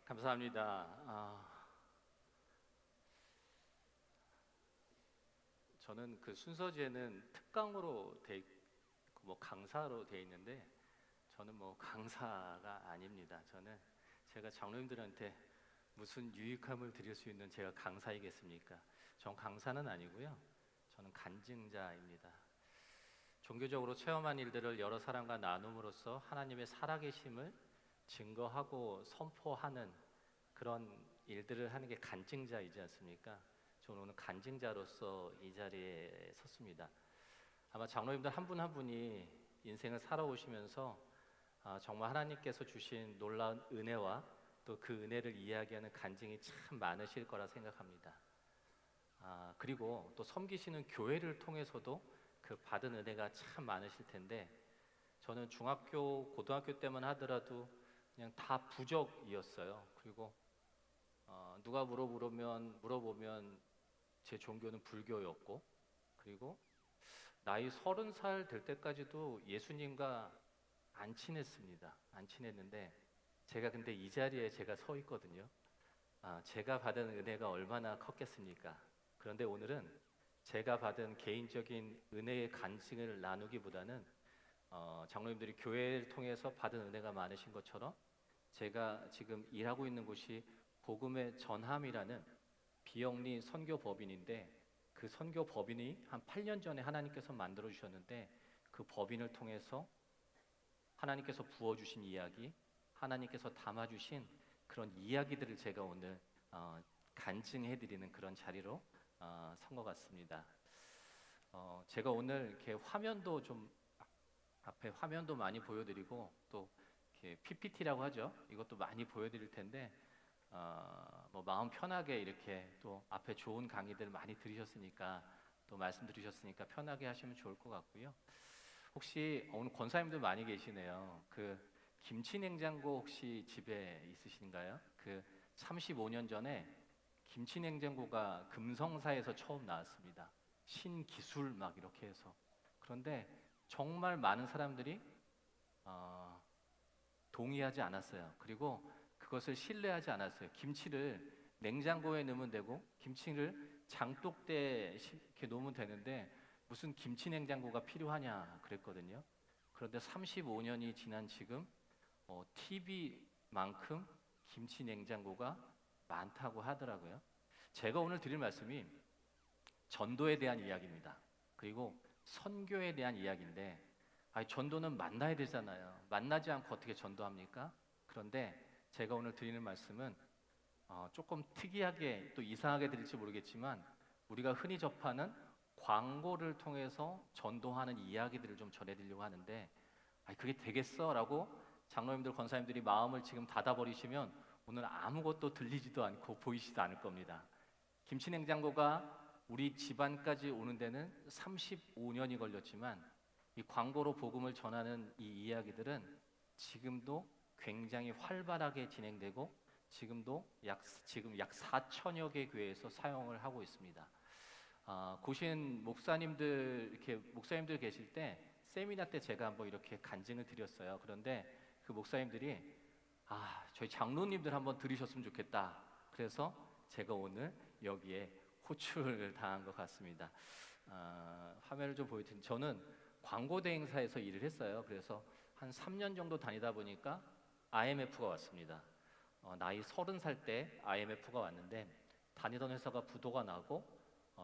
감사합니다. 저는 그 순서지에는 특강으로 돼 있고 뭐 강사로 돼 있는데 저는 뭐 강사가 아닙니다. 저는 제가 장로님들한테 무슨 유익함을 드릴 수 있는 제가 강사이겠습니까? 전 강사는 아니고요. 저는 간증자입니다. 종교적으로 체험한 일들을 여러 사람과 나눔으로써 하나님의 살아계심을 증거하고 선포하는 그런 일들을 하는 게 간증자이지 않습니까? 저는 오늘 간증자로서 이 자리에 섰습니다. 아마 장로님들 한 분 한 분이 인생을 살아오시면서 정말 하나님께서 주신 놀라운 은혜와 또 그 은혜를 이야기하는 간증이 참 많으실 거라 생각합니다. 그리고 또 섬기시는 교회를 통해서도 그 받은 은혜가 참 많으실 텐데 저는 중학교, 고등학교 때만 하더라도 그냥 다 부적이었어요. 그리고 누가 물어보면 제 종교는 불교였고, 그리고 나이 30살 될 때까지도 예수님과 안 친했습니다. 안 친했는데 제가 근데 이 자리에 제가 서 있거든요. 제가 받은 은혜가 얼마나 컸겠습니까? 그런데 오늘은 제가 받은 개인적인 은혜의 간증을 나누기보다는 장로님들이 교회를 통해서 받은 은혜가 많으신 것처럼 제가 지금 일하고 있는 곳이 복음의 전함이라는 비영리 선교법인인데 그 선교법인이 한 8년 전에 하나님께서 만들어 주셨는데 그 법인을 통해서 하나님께서 부어주신 이야기, 하나님께서 담아주신 그런 이야기들을 제가 오늘 간증해드리는 그런 자리로 선 것 같습니다. 제가 오늘 이렇게 화면도 좀 앞에 화면도 많이 보여드리고 또 이렇게 PPT라고 하죠. 이것도 많이 보여드릴 텐데 뭐 마음 편하게 이렇게 또 앞에 좋은 강의들 많이 들으셨으니까 또 말씀 들으셨으니까 편하게 하시면 좋을 것 같고요. 혹시 오늘 권사님들 많이 계시네요. 그 김치 냉장고 혹시 집에 있으신가요? 그 35년 전에 김치 냉장고가 금성사에서 처음 나왔습니다. 신기술 막 이렇게 해서. 그런데 정말 많은 사람들이 동의하지 않았어요. 그리고 그것을 신뢰하지 않았어요. 김치를 냉장고에 넣으면 되고 김치를 장독대에 이렇게 놓으면 되는데 무슨 김치 냉장고가 필요하냐 그랬거든요. 그런데 35년이 지난 지금 TV만큼 김치 냉장고가 많다고 하더라고요. 제가 오늘 드릴 말씀이 전도에 대한 이야기입니다. 그리고 선교에 대한 이야기인데 전도는 만나야 되잖아요. 만나지 않고 어떻게 전도합니까? 그런데 제가 오늘 드리는 말씀은 조금 특이하게 또 이상하게 들릴지 모르겠지만 우리가 흔히 접하는 광고를 통해서 전도하는 이야기들을 좀 전해드리려고 하는데 그게 되겠어? 라고 장로님들, 권사님들이 마음을 지금 닫아버리시면 오늘 아무것도 들리지도 않고 보이지도 않을 겁니다. 김치 냉장고가 우리 집안까지 오는 데는 35년이 걸렸지만 이 광고로 복음을 전하는 이 이야기들은 지금도 굉장히 활발하게 진행되고 지금 약 4천여 개 교회에서 사용을 하고 있습니다. 고신 목사님들 계실 때 세미나 때 제가 한번 이렇게 간증을 드렸어요. 그런데 그 목사님들이 저희 장로님들 한번 들으셨으면 좋겠다. 그래서 제가 오늘 여기에 호출을 당한 것 같습니다. 화면을 좀 보여드리면 저는 광고 대행사에서 일을 했어요. 그래서 한 3년 정도 다니다 보니까 IMF가 왔습니다. 나이 30살 때 IMF가 왔는데 다니던 회사가 부도가 나고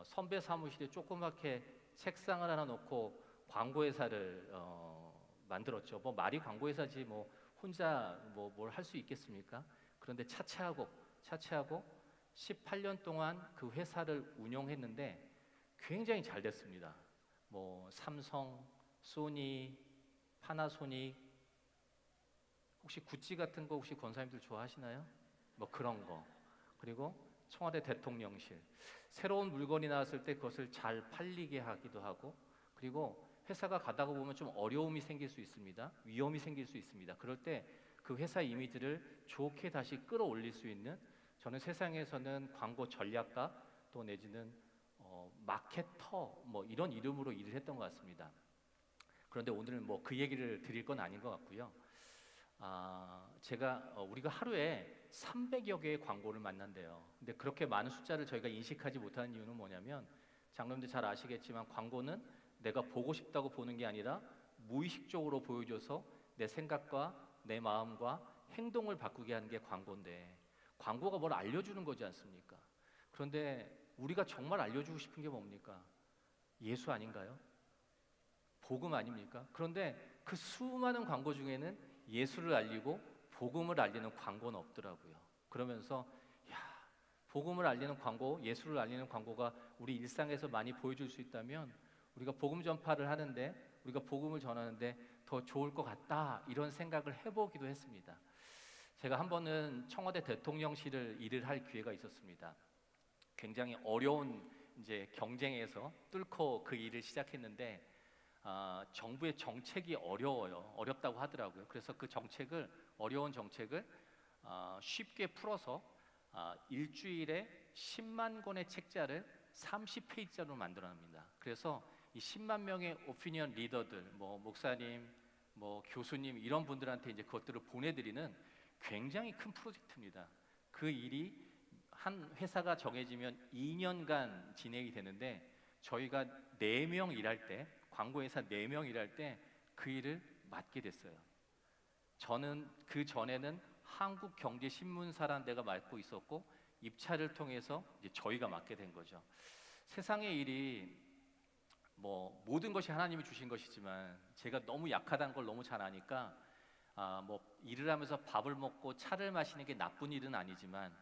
선배 사무실에 조그맣게 책상을 하나 놓고 광고회사를 만들었죠. 뭐 말이 광고회사지 뭐 혼자 뭐 뭘 할 수 있겠습니까? 그런데 차치하고 18년 동안 그 회사를 운영했는데 굉장히 잘 됐습니다. 뭐 삼성, 소니, 파나소닉, 혹시 구찌 같은 거 혹시 권사님들 좋아하시나요? 뭐 그런 거. 그리고 청와대 대통령실. 새로운 물건이 나왔을 때 그것을 잘 팔리게 하기도 하고, 그리고 회사가 가다가 보면 좀 어려움이 생길 수 있습니다. 위험이 생길 수 있습니다. 그럴 때 그 회사 이미지를 좋게 다시 끌어올릴 수 있는, 저는 세상에서는 광고 전략가 또 내지는 마케터 뭐 이런 이름으로 일을 했던 것 같습니다. 그런데 오늘은 뭐 그 얘기를 드릴 건 아닌 것 같고요. 우리가 하루에 300여 개의 광고를 만난대요. 근데 그렇게 많은 숫자를 저희가 인식하지 못하는 이유는 뭐냐면, 장로님들 잘 아시겠지만 광고는 내가 보고 싶다고 보는 게 아니라 무의식적으로 보여줘서 내 생각과 내 마음과 행동을 바꾸게 하는 게 광고인데, 광고가 뭘 알려주는 거지 않습니까? 그런데 우리가 정말 알려주고 싶은 게 뭡니까? 예수 아닌가요? 복음 아닙니까? 그런데 그 수많은 광고 중에는 예수를 알리고 복음을 알리는 광고는 없더라고요. 그러면서 야, 복음을 알리는 광고, 예수를 알리는 광고가 우리 일상에서 많이 보여줄 수 있다면 우리가 복음 전파를 하는데, 우리가 복음을 전하는데 더 좋을 것 같다, 이런 생각을 해보기도 했습니다. 제가 한 번은 청와대 대통령실을 일을 할 기회가 있었습니다. 굉장히 어려운 이제 경쟁에서 뚫고 그 일을 시작했는데, 정부의 정책이 어렵다고 하더라고요. 그래서 그 어려운 정책을 쉽게 풀어서 일주일에 10만 권의 책자를 30페이지짜리로 만들어냅니다. 그래서 이 10만 명의 오피니언 리더들, 뭐 목사님, 뭐 교수님, 이런 분들한테 이제 그것들을 보내드리는 굉장히 큰 프로젝트입니다. 그 일이 한 회사가 정해지면 2년간 진행이 되는데, 저희가 4명 일할 때, 광고회사 4명 일할 때 그 일을 맡게 됐어요. 저는 그 전에는 한국경제신문사라는 데가 맡고 있었고, 입찰을 통해서 이제 저희가 맡게 된 거죠. 세상의 일이 뭐 모든 것이 하나님이 주신 것이지만, 제가 너무 약하다는 걸 너무 잘 아니까, 뭐 일을 하면서 밥을 먹고 차를 마시는 게 나쁜 일은 아니지만,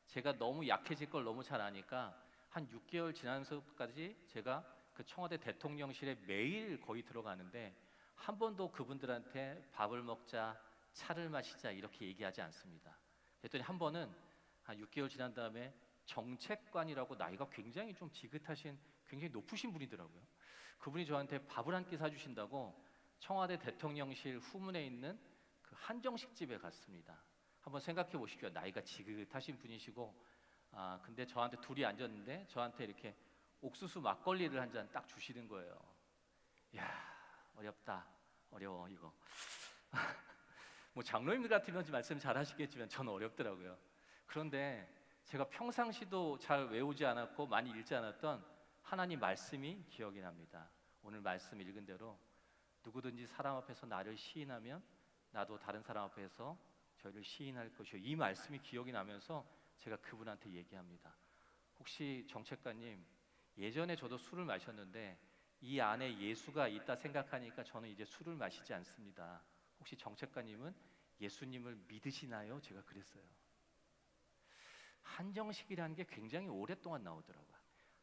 제가 너무 약해질 걸 너무 잘 아니까 한 6개월 지나면서까지 제가 그 청와대 대통령실에 매일 거의 들어가는데, 한 번도 그분들한테 밥을 먹자, 차를 마시자 이렇게 얘기하지 않습니다. 그랬더니 한 번은 한 6개월 지난 다음에 정책관이라고, 나이가 굉장히 좀 지긋하신 굉장히 높으신 분이더라고요. 그분이 저한테 밥을 한 끼 사주신다고 청와대 대통령실 후문에 있는 그 한정식 집에 갔습니다. 한번 생각해 보십시오. 나이가 지긋하신 분이시고, 근데 저한테 둘이 앉았는데 저한테 이렇게 옥수수 막걸리를 한 잔 딱 주시는 거예요. 야, 어렵다. 어려워 이거. 뭐 장로님들 같으면 말씀 잘 하시겠지만 저는 어렵더라고요. 그런데 제가 평상시도 잘 외우지 않았고 많이 읽지 않았던 하나님 말씀이 기억이 납니다. 오늘 말씀 읽은 대로 누구든지 사람 앞에서 나를 시인하면 나도 다른 사람 앞에서 저희를 시인할 것이요. 이 말씀이 기억이 나면서 제가 그분한테 얘기합니다. 혹시 정책관님, 예전에 저도 술을 마셨는데 이 안에 예수가 있다 생각하니까 저는 이제 술을 마시지 않습니다. 혹시 정책관님은 예수님을 믿으시나요? 제가 그랬어요. 한정식이라는 게 굉장히 오랫동안 나오더라고요.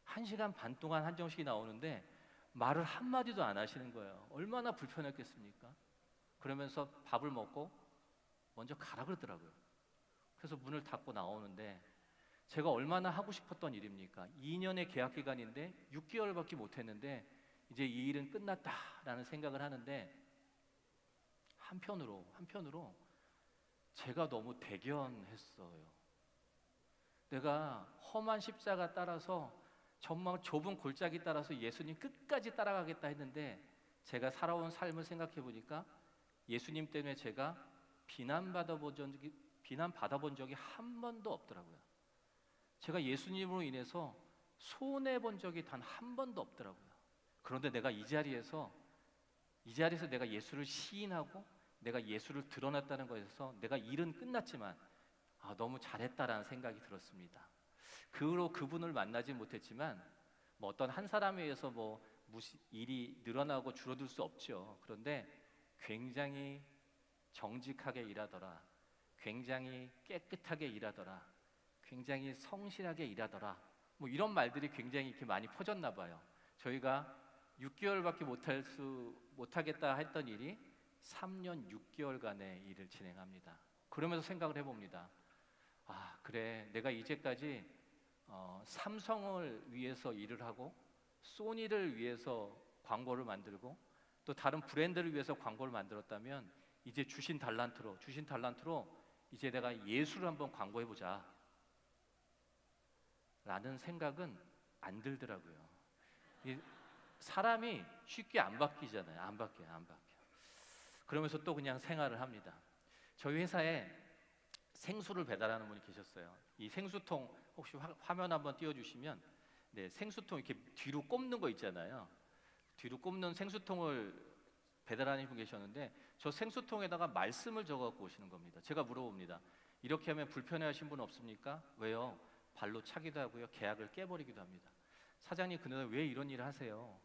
1시간 반 동안 한정식이 나오는데 말을 한마디도 안 하시는 거예요. 얼마나 불편했겠습니까? 그러면서 밥을 먹고 먼저 가라 그러더라고요. 그래서 문을 닫고 나오는데, 제가 얼마나 하고 싶었던 일입니까? 2년의 계약 기간인데 6개월밖에 못했는데 이제 이 일은 끝났다라는 생각을 하는데, 한편으로 제가 너무 대견했어요. 내가 험한 십자가 따라서 정말 좁은 골짜기 따라서 예수님 끝까지 따라가겠다 했는데, 제가 살아온 삶을 생각해 보니까 예수님 때문에 제가 비난받아본 적이 한 번도 없더라고요. 제가 예수님으로 인해서 손해본 적이 단 한 번도 없더라고요. 그런데 내가 이 자리에서 내가 예수를 시인하고 내가 예수를 드러냈다는 것에서 내가 일은 끝났지만 너무 잘했다라는 생각이 들었습니다. 그 후로 그분을 만나지 못했지만, 뭐 어떤 한 사람에 의해서 뭐 일이 늘어나고 줄어들 수 없죠. 그런데 굉장히 정직하게 일하더라, 굉장히 깨끗하게 일하더라, 굉장히 성실하게 일하더라, 뭐 이런 말들이 굉장히 이렇게 많이 퍼졌나 봐요. 저희가 6개월밖에 못하겠다 했던 일이 3년 6개월간의 일을 진행합니다. 그러면서 생각을 해봅니다. 그래, 내가 이제까지 삼성을 위해서 일을 하고 소니를 위해서 광고를 만들고 또 다른 브랜드를 위해서 광고를 만들었다면, 이제 주신 달란트로 이제 내가 예수를 한번 광고해보자 라는 생각은 안 들더라고요. 사람이 쉽게 안 바뀌잖아요. 안 바뀌어요. 그러면서 또 그냥 생활을 합니다. 저희 회사에 생수를 배달하는 분이 계셨어요. 이 생수통 혹시 화면 한번 띄워주시면, 네, 생수통 이렇게 뒤로 꼽는 거 있잖아요. 뒤로 꼽는 생수통을 배달하는 분 계셨는데, 저 생수통에다가 말씀을 적어갖고 오시는 겁니다. 제가 물어봅니다. 이렇게 하면 불편해하신 분 없습니까? 왜요? 발로 차기도 하고요, 계약을 깨버리기도 합니다. 사장님, 그날 왜 이런 일을 하세요?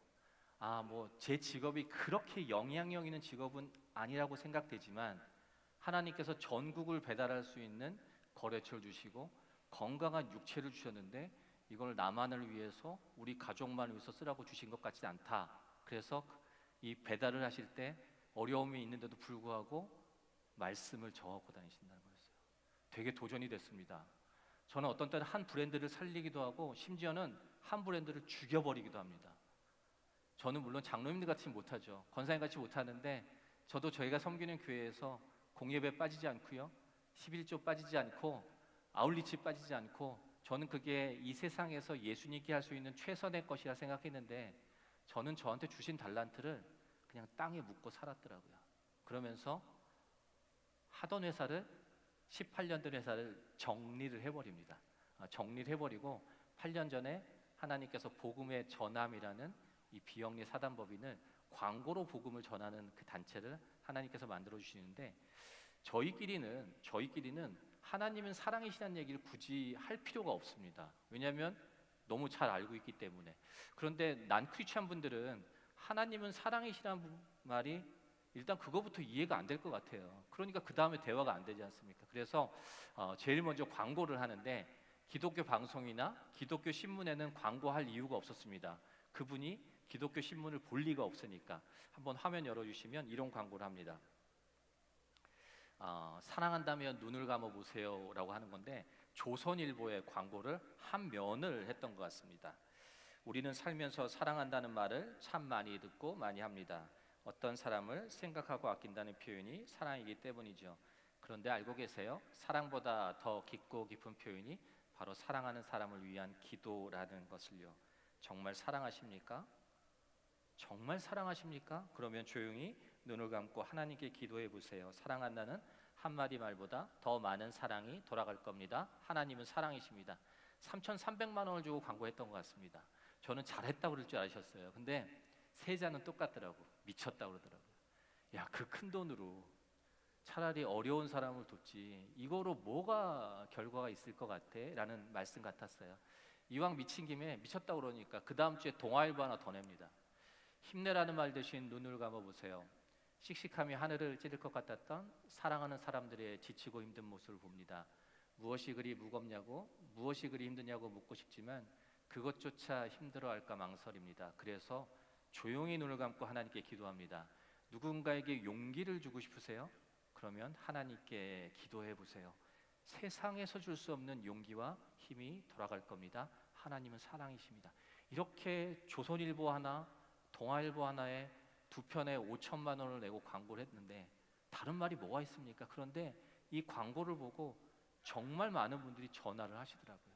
아, 뭐 제 직업이 그렇게 영향력 있는 직업은 아니라고 생각되지만 하나님께서 전국을 배달할 수 있는 거래처를 주시고 건강한 육체를 주셨는데 이걸 나만을 위해서, 우리 가족만을 위해서 쓰라고 주신 것 같지 않다. 그래서 이 배달을 하실 때 어려움이 있는데도 불구하고 말씀을 적어갖고 다니신다는 거였어요. 되게 도전이 됐습니다. 저는 어떤 때는 한 브랜드를 살리기도 하고 심지어는 한 브랜드를 죽여버리기도 합니다. 저는 물론 장로님들 같이 못하죠. 권사님 같이 못하는데 저도 저희가 섬기는 교회에서 공예배 빠지지 않고요, 11조 빠지지 않고 아울리치 빠지지 않고, 저는 그게 이 세상에서 예수님께 할 수 있는 최선의 것이라 생각했는데 저는 저한테 주신 달란트를 그냥 땅에 묻고 살았더라고요. 그러면서 하던 회사를, 18년 된 회사를 정리를 해버립니다. 정리를 해버리고 8년 전에 하나님께서 복음의 전함이라는 이 비영리 사단법인을, 광고로 복음을 전하는 그 단체를 하나님께서 만들어 주시는데, 저희끼리는 하나님은 사랑이시라는 얘기를 굳이 할 필요가 없습니다. 왜냐하면 너무 잘 알고 있기 때문에. 그런데 난 크리스찬 분들은 하나님은 사랑이시라는 말이 일단 그거부터 이해가 안 될 것 같아요. 그러니까 그 다음에 대화가 안 되지 않습니까? 그래서 제일 먼저 광고를 하는데, 기독교 방송이나 기독교 신문에는 광고할 이유가 없었습니다. 그분이 기독교 신문을 볼 리가 없으니까. 한번 화면 열어주시면 이런 광고를 합니다. 사랑한다면 눈을 감아보세요 라고 하는 건데, 조선일보의 광고를 한 면을 했던 것 같습니다. 우리는 살면서 사랑한다는 말을 참 많이 듣고 많이 합니다. 어떤 사람을 생각하고 아낀다는 표현이 사랑이기 때문이죠. 그런데 알고 계세요? 사랑보다 더 깊고 깊은 표현이 바로 사랑하는 사람을 위한 기도라는 것을요. 정말 사랑하십니까? 정말 사랑하십니까? 그러면 조용히 눈을 감고 하나님께 기도해 보세요. 사랑한다는 한마디 말보다 더 많은 사랑이 돌아갈 겁니다. 하나님은 사랑이십니다. 3,300만 원을 주고 광고했던 것 같습니다. 저는 잘했다고 그럴 줄 아셨어요. 근데 세자는 똑같더라고. 미쳤다고 그러더라고요. 야, 그 큰 돈으로 차라리 어려운 사람을 돕지, 이거로 뭐가 결과가 있을 것 같아? 라는 말씀 같았어요. 이왕 미친 김에 미쳤다고 그러니까 그 다음 주에 동아일보 하나 더 냅니다. 힘내라는 말 대신 눈을 감아보세요. 씩씩함이 하늘을 찌를 것 같았던 사랑하는 사람들의 지치고 힘든 모습을 봅니다. 무엇이 그리 무겁냐고, 무엇이 그리 힘드냐고 묻고 싶지만 그것조차 힘들어할까 망설입니다. 그래서 조용히 눈을 감고 하나님께 기도합니다. 누군가에게 용기를 주고 싶으세요? 그러면 하나님께 기도해 보세요. 세상에서 줄 수 없는 용기와 힘이 돌아갈 겁니다. 하나님은 사랑이십니다. 이렇게 조선일보 하나, 동아일보 하나에 두 편에 5천만 원을 내고 광고를 했는데 다른 말이 뭐가 있습니까? 그런데 이 광고를 보고 정말 많은 분들이 전화를 하시더라고요.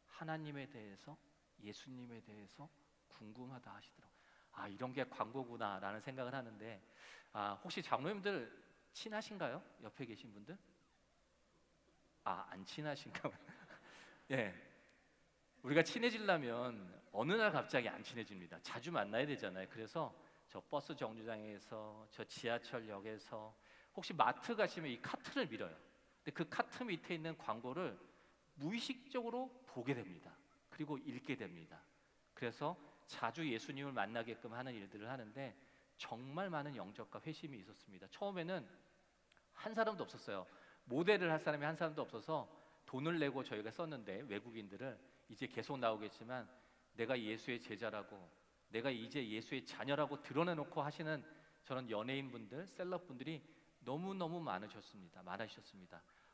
하나님에 대해서, 예수님에 대해서 궁금하다 하시더라고요. 아, 이런 게 광고구나 라는 생각을 하는데, 혹시 장로님들 친하신가요? 옆에 계신 분들? 안 친하신가 봐요. 예, 우리가 친해지려면 어느 날 갑자기 안 친해집니다. 자주 만나야 되잖아요. 그래서 저 버스 정류장에서, 저 지하철역에서, 혹시 마트 가시면 이 카트를 밀어요. 근데 그 카트 밑에 있는 광고를 무의식적으로 보게 됩니다. 그리고 읽게 됩니다. 그래서 자주 예수님을 만나게끔 하는 일들을 하는데 정말 많은 영접과 회심이 있었습니다. 처음에는 한 사람도 없었어요. 모델을 할 사람이 한 사람도 없어서 돈을 내고 저희가 썼는데, 외국인들을, 이제 계속 나오겠지만 내가 예수의 제자라고, 내가 이제 예수의 자녀라고 드러내놓고 하시는 저런 연예인분들, 셀럽분들이 너무너무 많으셨습니다.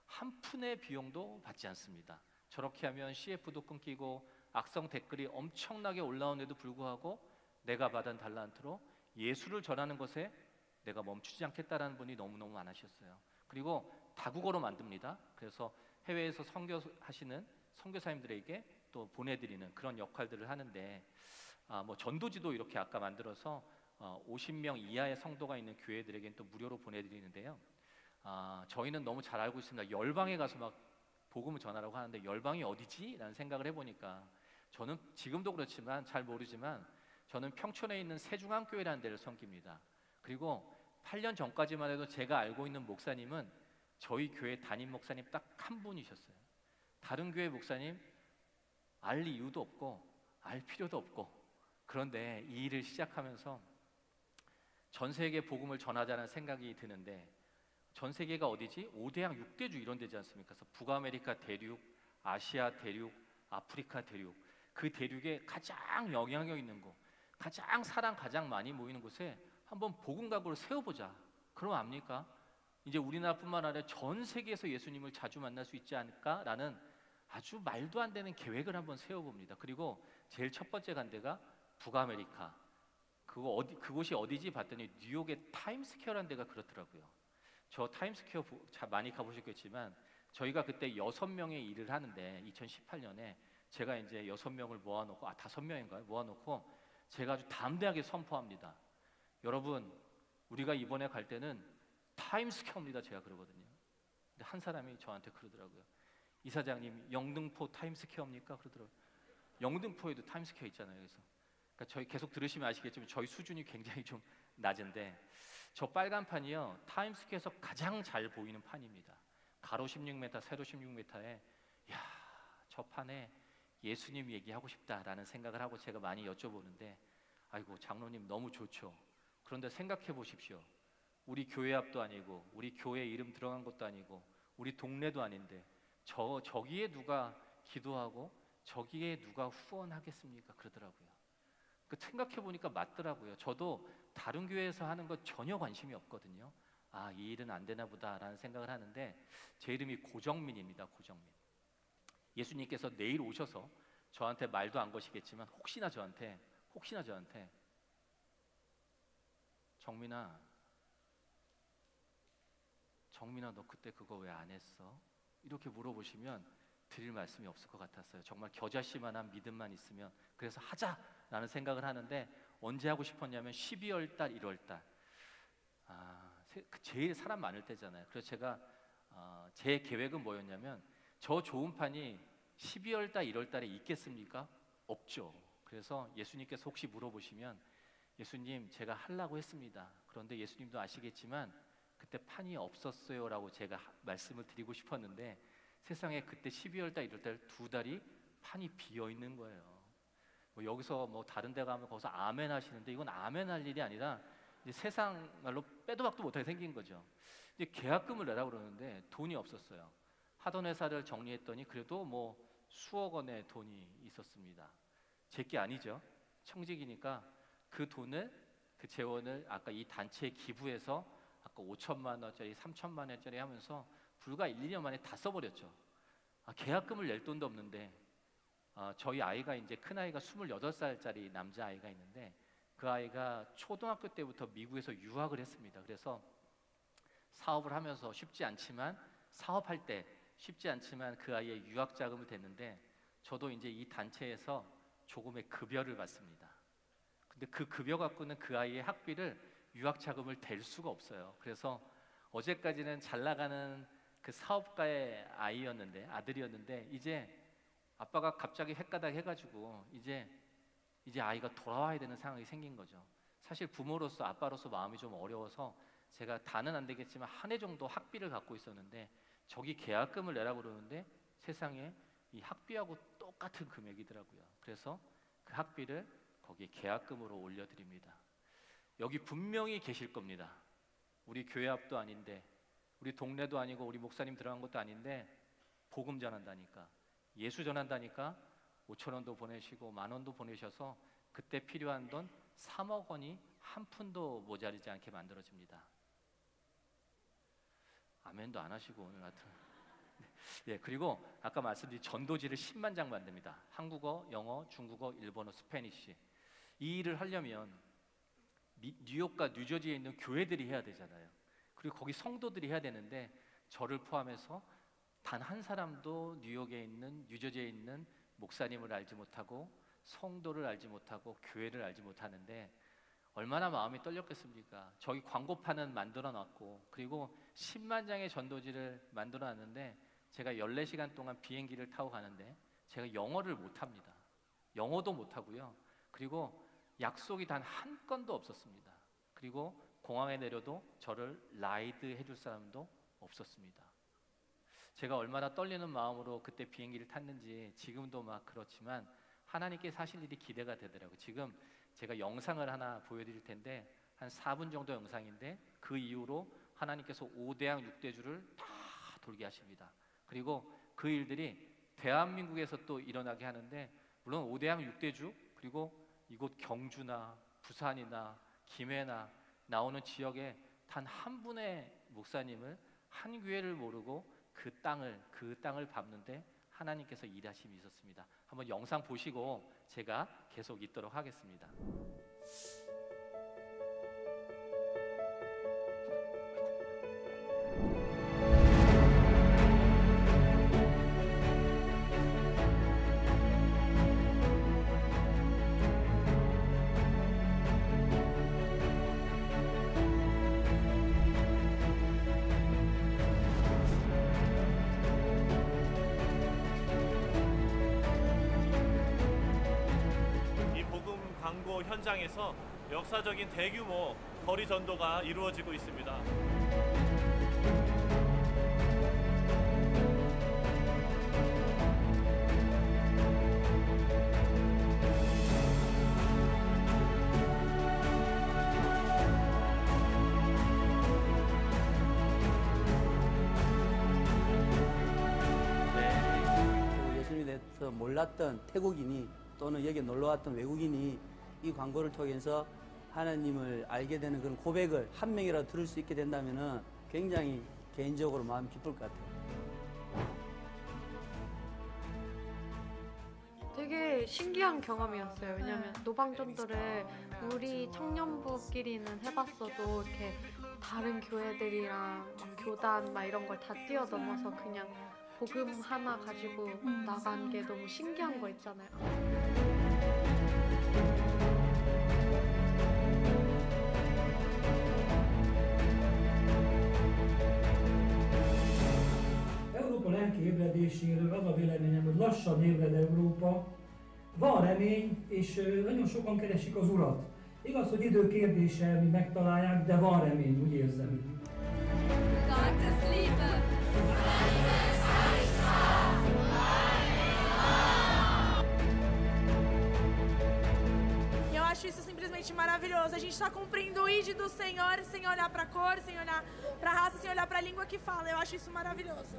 한 푼의 비용도 받지 않습니다. 저렇게 하면 CF도 끊기고 악성 댓글이 엄청나게 올라오는데도 불구하고 내가 받은 달란트로 예수를 전하는 것에 내가 멈추지 않겠다라는 분이 너무너무 많으셨어요. 그리고 다국어로 만듭니다. 그래서 해외에서 선교하시는 선교사님들에게 또 보내드리는 그런 역할들을 하는데, 뭐 전도지도 이렇게 아까 만들어서 50명 이하의 성도가 있는 교회들에게는 또 무료로 보내드리는데요. 저희는 너무 잘 알고 있습니다. 열방에 가서 막 복음을 전하라고 하는데 열방이 어디지? 라는 생각을 해보니까 저는 지금도 그렇지만 잘 모르지만 저는 평촌에 있는 세중앙교회라는 데를 섬깁니다. 그리고 8년 전까지만 해도 제가 알고 있는 목사님은 저희 교회 담임 목사님 딱 한 분이셨어요. 다른 교회 목사님 알 이유도 없고 알 필요도 없고. 그런데 이 일을 시작하면서 전 세계 복음을 전하자는 생각이 드는데, 전 세계가 어디지? 5대양 6대주 이런 데지 않습니까? 그래서 북아메리카 대륙, 아시아 대륙, 아프리카 대륙, 그 대륙에 가장 영향력 있는 곳, 가장 사람 가장 많이 모이는 곳에 한번 복음 가구를 세워보자. 그럼 압니까? 이제 우리나라뿐만 아니라 전 세계에서 예수님을 자주 만날 수 있지 않을까라는 아주 말도 안 되는 계획을 한번 세워봅니다. 그리고 제일 첫 번째 간 데가 북아메리카. 그곳이 어디지 봤더니 뉴욕의 타임스퀘어라는 데가 그렇더라고요. 저 타임스퀘어 많이 가보셨겠지만 저희가 그때 6명의 일을 하는데 2018년에 제가 이제 6명을 모아놓고 5명인가요? 모아놓고 제가 아주 담대하게 선포합니다. 여러분, 우리가 이번에 갈 때는 타임스퀘어입니다. 제가 그러거든요. 근데 한 사람이 저한테 그러더라고요. 이사장님, 영등포 타임스퀘어입니까? 그러더라고요. 영등포에도 타임스퀘어 있잖아요. 그래서 그러니까 저희 계속 들으시면 아시겠지만 저희 수준이 굉장히 좀 낮은데, 저 빨간 판이요 타임스퀘어에서 가장 잘 보이는 판입니다. 가로 16m, 세로 16m에 야, 저 판에 예수님 얘기하고 싶다라는 생각을 하고 제가 많이 여쭤보는데, 아이고 장로님 너무 좋죠. 그런데 생각해 보십시오. 우리 교회 앞도 아니고 우리 교회 이름 들어간 것도 아니고 우리 동네도 아닌데 저기에 누가 기도하고 저기에 누가 후원하겠습니까? 그러더라고요. 그 생각해 보니까 맞더라고요. 저도 다른 교회에서 하는 거 전혀 관심이 없거든요. 이 일은 안 되나 보다라는 생각을 하는데, 제 이름이 고정민입니다. 고정민. 예수님께서 내일 오셔서 저한테 말도 안 거시겠지만 혹시나 저한테 정민아 너 그때 그거 왜 안 했어? 이렇게 물어보시면 드릴 말씀이 없을 것 같았어요. 정말 겨자씨만한 믿음만 있으면 그래서 하자라는 생각을 하는데, 언제 하고 싶었냐면 12월 달, 1월 달. 제일 사람 많을 때잖아요. 그래서 제가 제 계획은 뭐였냐면, 저 좋은 판이 12월 달, 1월 달에 있겠습니까? 없죠. 그래서 예수님께서 혹시 물어보시면 예수님 제가 하려고 했습니다. 그런데 예수님도 아시겠지만 그때 판이 없었어요 라고 제가 말씀을 드리고 싶었는데, 세상에 그때 12월 달, 1월 달 2달이 판이 비어 있는 거예요. 뭐 여기서 뭐 다른 데 가면 거기서 아멘 하시는데 이건 아멘 할 일이 아니라 이제 세상 말로 빼도 박도 못하게 생긴 거죠. 이제 계약금을 내라고 그러는데 돈이 없었어요. 하던 회사를 정리했더니 그래도 뭐 수억 원의 돈이 있었습니다. 제 게 아니죠. 청직이니까 그 돈을, 그 재원을 아까 이 단체에 기부해서 아까 5천만 원짜리, 3천만 원짜리 하면서 불과 1, 2년 만에 다 써버렸죠. 계약금을 낼 돈도 없는데, 저희 아이가 이제 큰 아이가 28살짜리 남자 아이가 있는데, 그 아이가 초등학교 때부터 미국에서 유학을 했습니다. 그래서 사업을 하면서 사업할 때 쉽지 않지만 그 아이의 유학 자금을 댔는데, 저도 이제 이 단체에서 조금의 급여를 받습니다. 근데 그 급여 갖고는 그 아이의 학비를, 유학 자금을 댈 수가 없어요. 그래서 어제까지는 잘 나가는 그 사업가의 아들이었는데 이제 아빠가 갑자기 헷가닥 해가지고 이제 아이가 돌아와야 되는 상황이 생긴 거죠. 사실 부모로서, 아빠로서 마음이 좀 어려워서 제가 다는 안 되겠지만 한 해 정도 학비를 갖고 있었는데, 저기 계약금을 내라고 그러는데 세상에 이 학비하고 똑같은 금액이더라고요. 그래서 그 학비를 거기에 계약금으로 올려드립니다. 여기 분명히 계실 겁니다. 우리 교회 앞도 아닌데, 우리 동네도 아니고, 우리 목사님 들어간 것도 아닌데 복음 전한다니까, 예수 전한다니까 5천 원도 보내시고 10,000원도 보내셔서 그때 필요한 돈 3억 원이 한 푼도 모자르지 않게 만들어집니다. 아멘도 안 하시고 오늘 하여튼. 예, 그리고 아까 말씀드린 전도지를 10만 장 만듭니다. 한국어, 영어, 중국어, 일본어, 스페니쉬. 이 일을 하려면 뉴욕과 뉴저지에 있는 교회들이 해야 되잖아요. 그리고 거기 성도들이 해야 되는데, 저를 포함해서 단 한 사람도 뉴욕에 있는, 뉴저지에 있는 목사님을 알지 못하고 성도를 알지 못하고 교회를 알지 못하는데, 얼마나 마음이 떨렸겠습니까? 저기 광고판은 만들어놨고 그리고 10만 장의 전도지를 만들어놨는데 제가 14시간 동안 비행기를 타고 가는데 제가 영어를 못합니다. 영어도 못하고요. 그리고 약속이 단 한 건도 없었습니다. 그리고 공항에 내려도 저를 라이드 해줄 사람도 없었습니다. 제가 얼마나 떨리는 마음으로 그때 비행기를 탔는지 지금도 막 그렇지만 하나님께 사실 일이 기대가 되더라고요. 지금 제가 영상을 하나 보여드릴 텐데 한 4분 정도 영상인데 그 이후로 하나님께서 5대양 6대주를 다 돌게 하십니다. 그리고 그 일들이 대한민국에서 또 일어나게 하는데 물론 5대양 6대주 그리고 이곳 경주나 부산이나 김해나 나오는 지역에 단 한 분의 목사님을 한 교회를 모르고 그 땅을 밟는데 하나님께서 일하심이 있었습니다. 한번 영상 보시고 제가 계속 있도록 하겠습니다. 광고 현장에서 역사적인 대규모 거리 전도가 이루어지고 있습니다. 예수님에 대해서 몰랐던 태국인이 또는 여기 놀러왔던 외국인이 이 광고를 통해서 하나님을 알게 되는 그런 고백을 한 명이라도 들을 수 있게 된다면 굉장히 개인적으로 마음이 기쁠 것 같아요. 되게 신기한 경험이었어요. 왜냐면 노방전도를 우리 청년부끼리는 해봤어도 이렇게 다른 교회들이랑 막 교단 막 이런 걸 다 뛰어넘어서 그냥 복음 하나 가지고 나간 게 너무 신기한 거 있잖아요. Európa lelki ébredéséről az a véleményem, hogy lassan ébred Európa. Van remény, és nagyon sokan keresik az Urat. Igaz, hogy idő kérdése, mi megtalálják, de van remény, úgy érzem. Eu acho isso simplesmente maravilhoso. A gente está cumprindo o ID do Senhor, sem olhar para a cor, sem olhar para a raça, sem olhar para a língua que fala. Eu acho isso maravilhoso.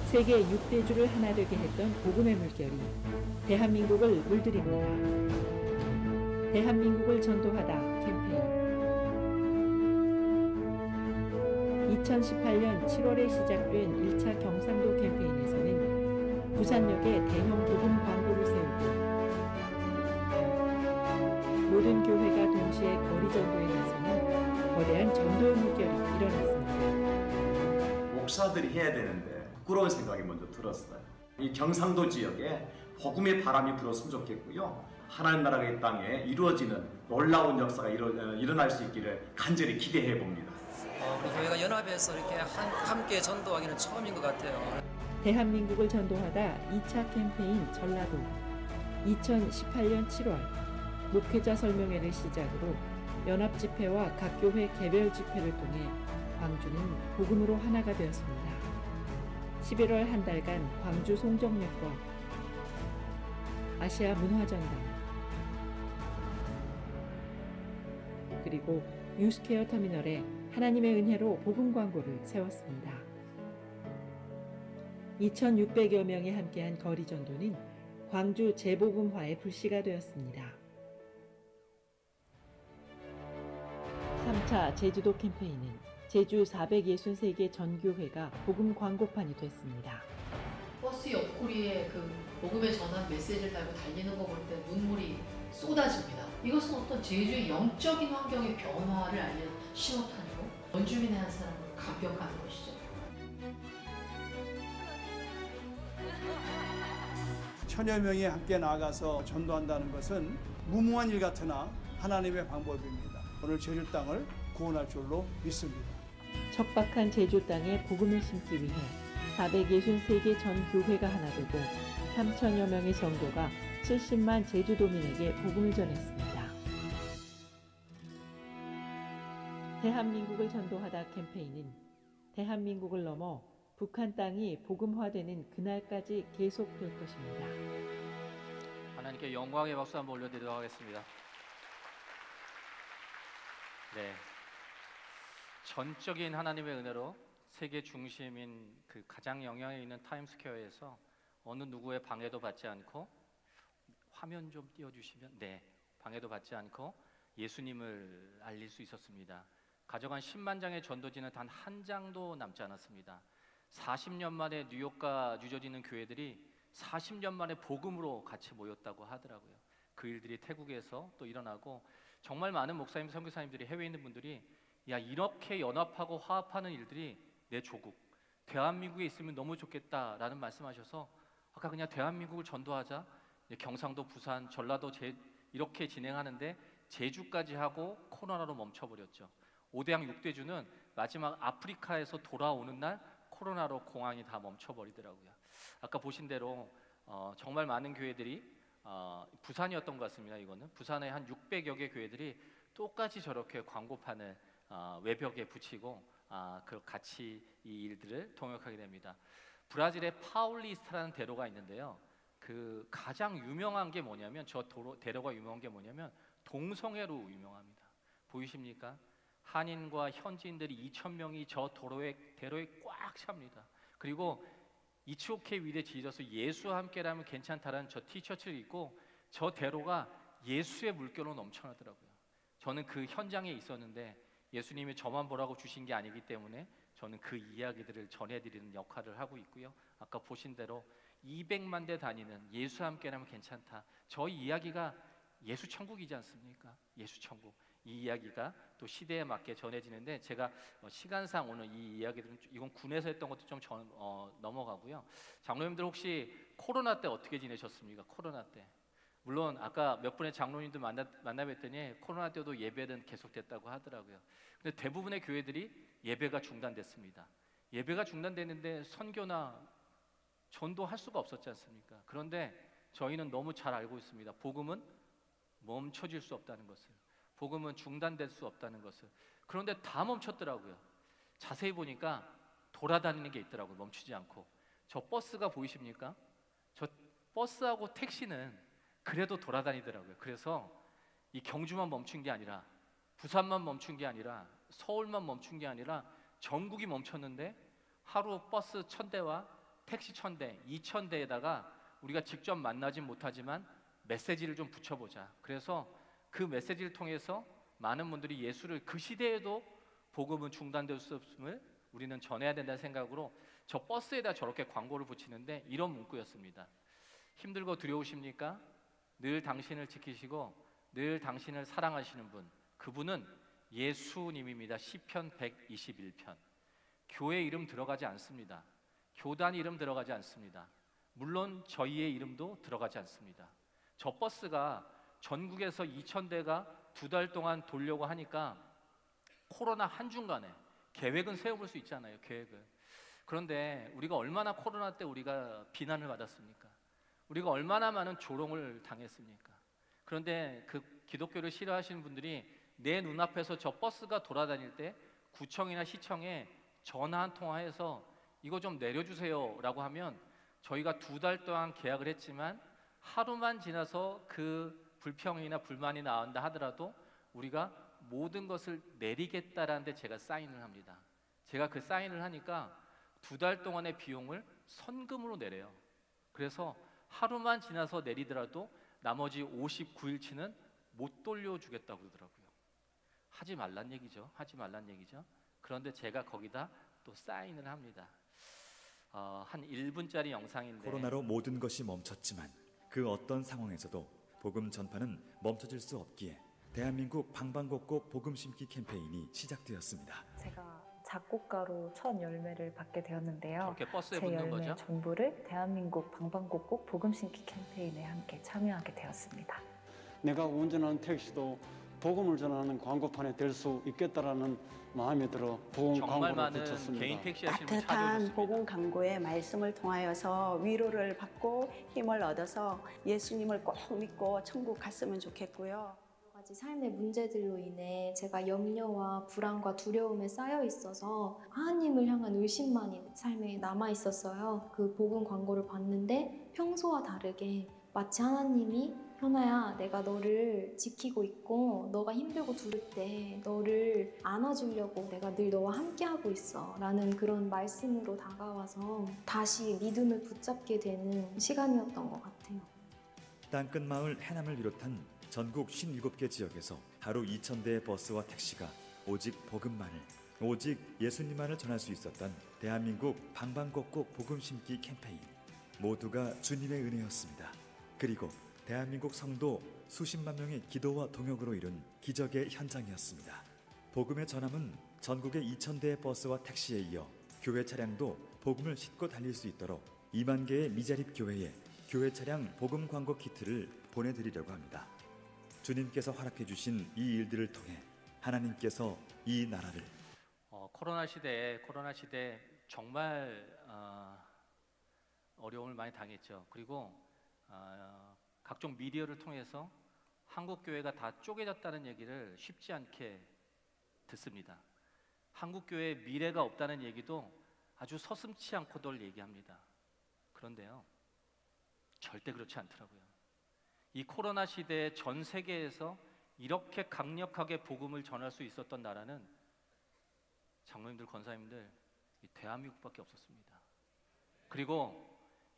세계 6대주를 하나 되게 했던 복음의 물결이 대한민국을 물들입니다. 대한민국을 전도하다 캠페인 2018년 7월에 시작된 1차 경상도 캠페인에서는 부산역에 대형 복음 광고를 세우고 모든 교회가 동시에 거리 전도에 나서는 거대한 전도의 물결이 일어났습니다. 목사들이 해야 되는데 부끄러운 생각이 먼저 들었어요. 이 경상도 지역에 복음의 바람이 불었으면 좋겠고요. 하나님 나라가 이 땅에 이루어지는 놀라운 역사가 일어날 수 있기를 간절히 기대해 봅니다. 우리 교회가 연합해서 이렇게 함께 전도하기는 처음인 것 같아요. 대한민국을 전도하다 2차 캠페인 전라도 2018년 7월 목회자 설명회를 시작으로 연합 집회와 각 교회 개별 집회를 통해 광주는 복음으로 하나가 되었습니다. 11월 한 달간 광주 송정역과 아시아 문화전당, 그리고 유스케어 터미널에 하나님의 은혜로 복음 광고를 세웠습니다. 2,600여 명이 함께한 거리 전도는 광주 재복음화의 불씨가 되었습니다. 3차 제주도 캠페인은 제주 463개 전교회가 복음 광고판이 됐습니다. 버스 옆구리에 그 복음의 전한 메시지를 달고 달리는 거 볼 때 눈물이 쏟아집니다. 이것은 어떤 제주의 영적인 환경의 변화를 알리는 신호탄이고 원주민의 한 사람을 감격하는 것이죠. 천여 명이 함께 나가서 전도한다는 것은 무모한 일 같으나 하나님의 방법입니다. 오늘 제주 땅을 구원할 줄로 믿습니다. 척박한 제주 땅에 복음을 심기 위해 463개 전 교회가 하나 되고 3천여 명의 성도가 70만 제주도민에게 복음을 전했습니다. 대한민국을 전도하다 캠페인은 대한민국을 넘어 북한 땅이 복음화되는 그날까지 계속될 것입니다. 하나님께 영광의 박수 한번 올려드리도록 하겠습니다. 네, 전적인 하나님의 은혜로 세계 중심인 그 가장 영향이 있는 타임스퀘어에서 어느 누구의 방해도 받지 않고, 화면 좀 띄워주시면, 네, 방해도 받지 않고 예수님을 알릴 수 있었습니다. 가져간 10만 장의 전도지는 단 한 장도 남지 않았습니다. 40년 만에 뉴욕과 뉴저지는 교회들이 40년 만에 복음으로 같이 모였다고 하더라고요. 그 일들이 태국에서 또 일어나고, 정말 많은 목사님, 선교사님들이, 해외에 있는 분들이 야, 이렇게 연합하고 화합하는 일들이 내 조국 대한민국에 있으면 너무 좋겠다라는 말씀하셔서 아까 그냥 대한민국을 전도하자, 경상도, 부산, 전라도 이렇게 진행하는데 제주까지 하고 코로나로 멈춰버렸죠. 5대양 6대주는 마지막 아프리카에서 돌아오는 날 코로나로 공항이 다 멈춰버리더라고요. 아까 보신 대로 정말 많은 교회들이, 부산이었던 것 같습니다. 이거는 부산의 한 600여 개 교회들이 똑같이 저렇게 광고판을 외벽에 붙이고 그 같이 이 일들을 동역하게 됩니다. 브라질의 파울리스타라는 대로가 있는데요. 그 가장 유명한 게 뭐냐면, 대로가 유명한 게 뭐냐면 동성애로 유명합니다. 보이십니까? 한인과 현지인들이 2,000명이 저 대로에 꽉 찹니다. 그리고 It's okay with Jesus, 예수와 함께라면 괜찮다라는 저 티셔츠를 입고 저 대로가 예수의 물결로 넘쳐나더라고요. 저는 그 현장에 있었는데 예수님이 저만 보라고 주신 게 아니기 때문에 저는 그 이야기들을 전해드리는 역할을 하고 있고요. 아까 보신 대로 200만 대 다니는 예수와 함께라면 괜찮다, 저 이야기가 예수 천국이지 않습니까? 예수 천국. 이 이야기가 또 시대에 맞게 전해지는데, 제가 시간상 오늘 이 이야기들은, 이건 군에서 했던 것도 좀 넘어가고요. 장로님들 혹시 코로나 때 어떻게 지내셨습니까? 코로나 때. 물론 아까 몇 분의 장로님들 만나뵀더니 코로나 때도 예배는 계속됐다고 하더라고요. 근데 대부분의 교회들이 예배가 중단됐습니다. 예배가 중단됐는데 선교나 전도할 수가 없었지 않습니까? 그런데 저희는 너무 잘 알고 있습니다. 복음은 멈춰질 수 없다는 것을, 복음은 중단될 수 없다는 것을. 그런데 다 멈췄더라고요. 자세히 보니까 돌아다니는 게 있더라고요. 멈추지 않고. 저 버스가 보이십니까? 저 버스하고 택시는 그래도 돌아다니더라고요. 그래서 이 경주만 멈춘 게 아니라, 부산만 멈춘 게 아니라, 서울만 멈춘 게 아니라 전국이 멈췄는데, 하루 버스 1,000대와 택시 1,000대, 2,000대에다가 우리가 직접 만나진 못하지만 메시지를 좀 붙여보자. 그래서 그 메시지를 통해서 많은 분들이 예수를, 그 시대에도 복음은 중단될 수 없음을 우리는 전해야 된다는 생각으로 저 버스에다 저렇게 광고를 붙이는데 이런 문구였습니다. 힘들고 두려우십니까? 늘 당신을 지키시고 늘 당신을 사랑하시는 분, 그분은 예수님입니다. 시편 121편. 교회 이름 들어가지 않습니다. 교단 이름 들어가지 않습니다. 물론 저희의 이름도 들어가지 않습니다. 저 버스가 전국에서 2,000대가 2달 동안 돌려고 하니까 코로나 한중간에 계획은 세워볼 수 있잖아요. 계획을. 그런데 우리가 얼마나 코로나 때 우리가 비난을 받았습니까? 우리가 얼마나 많은 조롱을 당했습니까? 그런데 그 기독교를 싫어하시는 분들이 내 눈앞에서 저 버스가 돌아다닐 때 구청이나 시청에 전화 한 통화해서 이거 좀 내려주세요 라고 하면, 저희가 2달 동안 계약을 했지만 하루만 지나서 그 불평이나 불만이 나온다 하더라도 우리가 모든 것을 내리겠다라는 데 제가 사인을 합니다. 제가 그 사인을 하니까 2달 동안의 비용을 선금으로 내려요. 그래서 하루만 지나서 내리더라도 나머지 59일치는 못 돌려주겠다고 그러더라고요. 하지 말란 얘기죠. 하지 말란 얘기죠. 그런데 제가 거기다 또 사인을 합니다. 한 1분짜리 영상인데 코로나로 모든 것이 멈췄지만 그 어떤 상황에서도 복음 전파는 멈춰질 수 없기에 대한민국 방방곡곡 복음 심기 캠페인이 시작되었습니다. 제가 작곡가로 첫 열매를 받게 되었는데요. 저렇게 버스에 제 붙는 열매 거죠? 전부를 대한민국 방방곡곡 복음 심기 캠페인에 함께 참여하게 되었습니다. 내가 운전하는 택시도 복음을 전하는 광고판에 될 수 있겠다라는 마음이 들어 복음 정말 광고를 많은 붙였습니다. 개인 택시 하시는 분 따뜻한 찾아오셨습니다. 복음 광고의 말씀을 통하여서 위로를 받고 힘을 얻어서 예수님을 꼭 믿고 천국 갔으면 좋겠고요. 여러 가지 삶의 문제들로 인해 제가 염려와 불안과 두려움에 쌓여 있어서 하나님을 향한 의심만이 삶에 남아 있었어요. 그 복음 광고를 봤는데 평소와 다르게 마치 하나님이 현아야, 내가 너를 지키고 있고 너가 힘들고 두를 때 너를 안아주려고 내가 늘 너와 함께하고 있어 라는 그런 말씀으로 다가와서 다시 믿음을 붙잡게 되는 시간이었던 것 같아요. 땅끝마을 해남을 비롯한 전국 57개 지역에서 하루 2,000대의 버스와 택시가 오직 복음만을, 오직 예수님만을 전할 수 있었던 대한민국 방방곡곡 복음 심기 캠페인, 모두가 주님의 은혜였습니다. 그리고 대한민국 성도 수십만 명의 기도와 동역으로 이룬 기적의 현장이었습니다. 복음의 전함은 전국의 2,000대의 버스와 택시에 이어 교회 차량도 복음을 싣고 달릴 수 있도록 2만 개의 미자립 교회에 교회 차량 복음 광고 키트를 보내드리려고 합니다. 주님께서 허락해 주신 이 일들을 통해 하나님께서 이 나라를 코로나 시대에 정말 어려움을 많이 당했죠. 그리고 각종 미디어를 통해서 한국 교회가 다 쪼개졌다는 얘기를 쉽지 않게 듣습니다. 한국 교회의 미래가 없다는 얘기도 아주 서슴지 않고들 얘기합니다. 그런데요, 절대 그렇지 않더라고요. 이 코로나 시대에 전 세계에서 이렇게 강력하게 복음을 전할 수 있었던 나라는 장로님들, 권사님들, 이 대한민국밖에 없었습니다. 그리고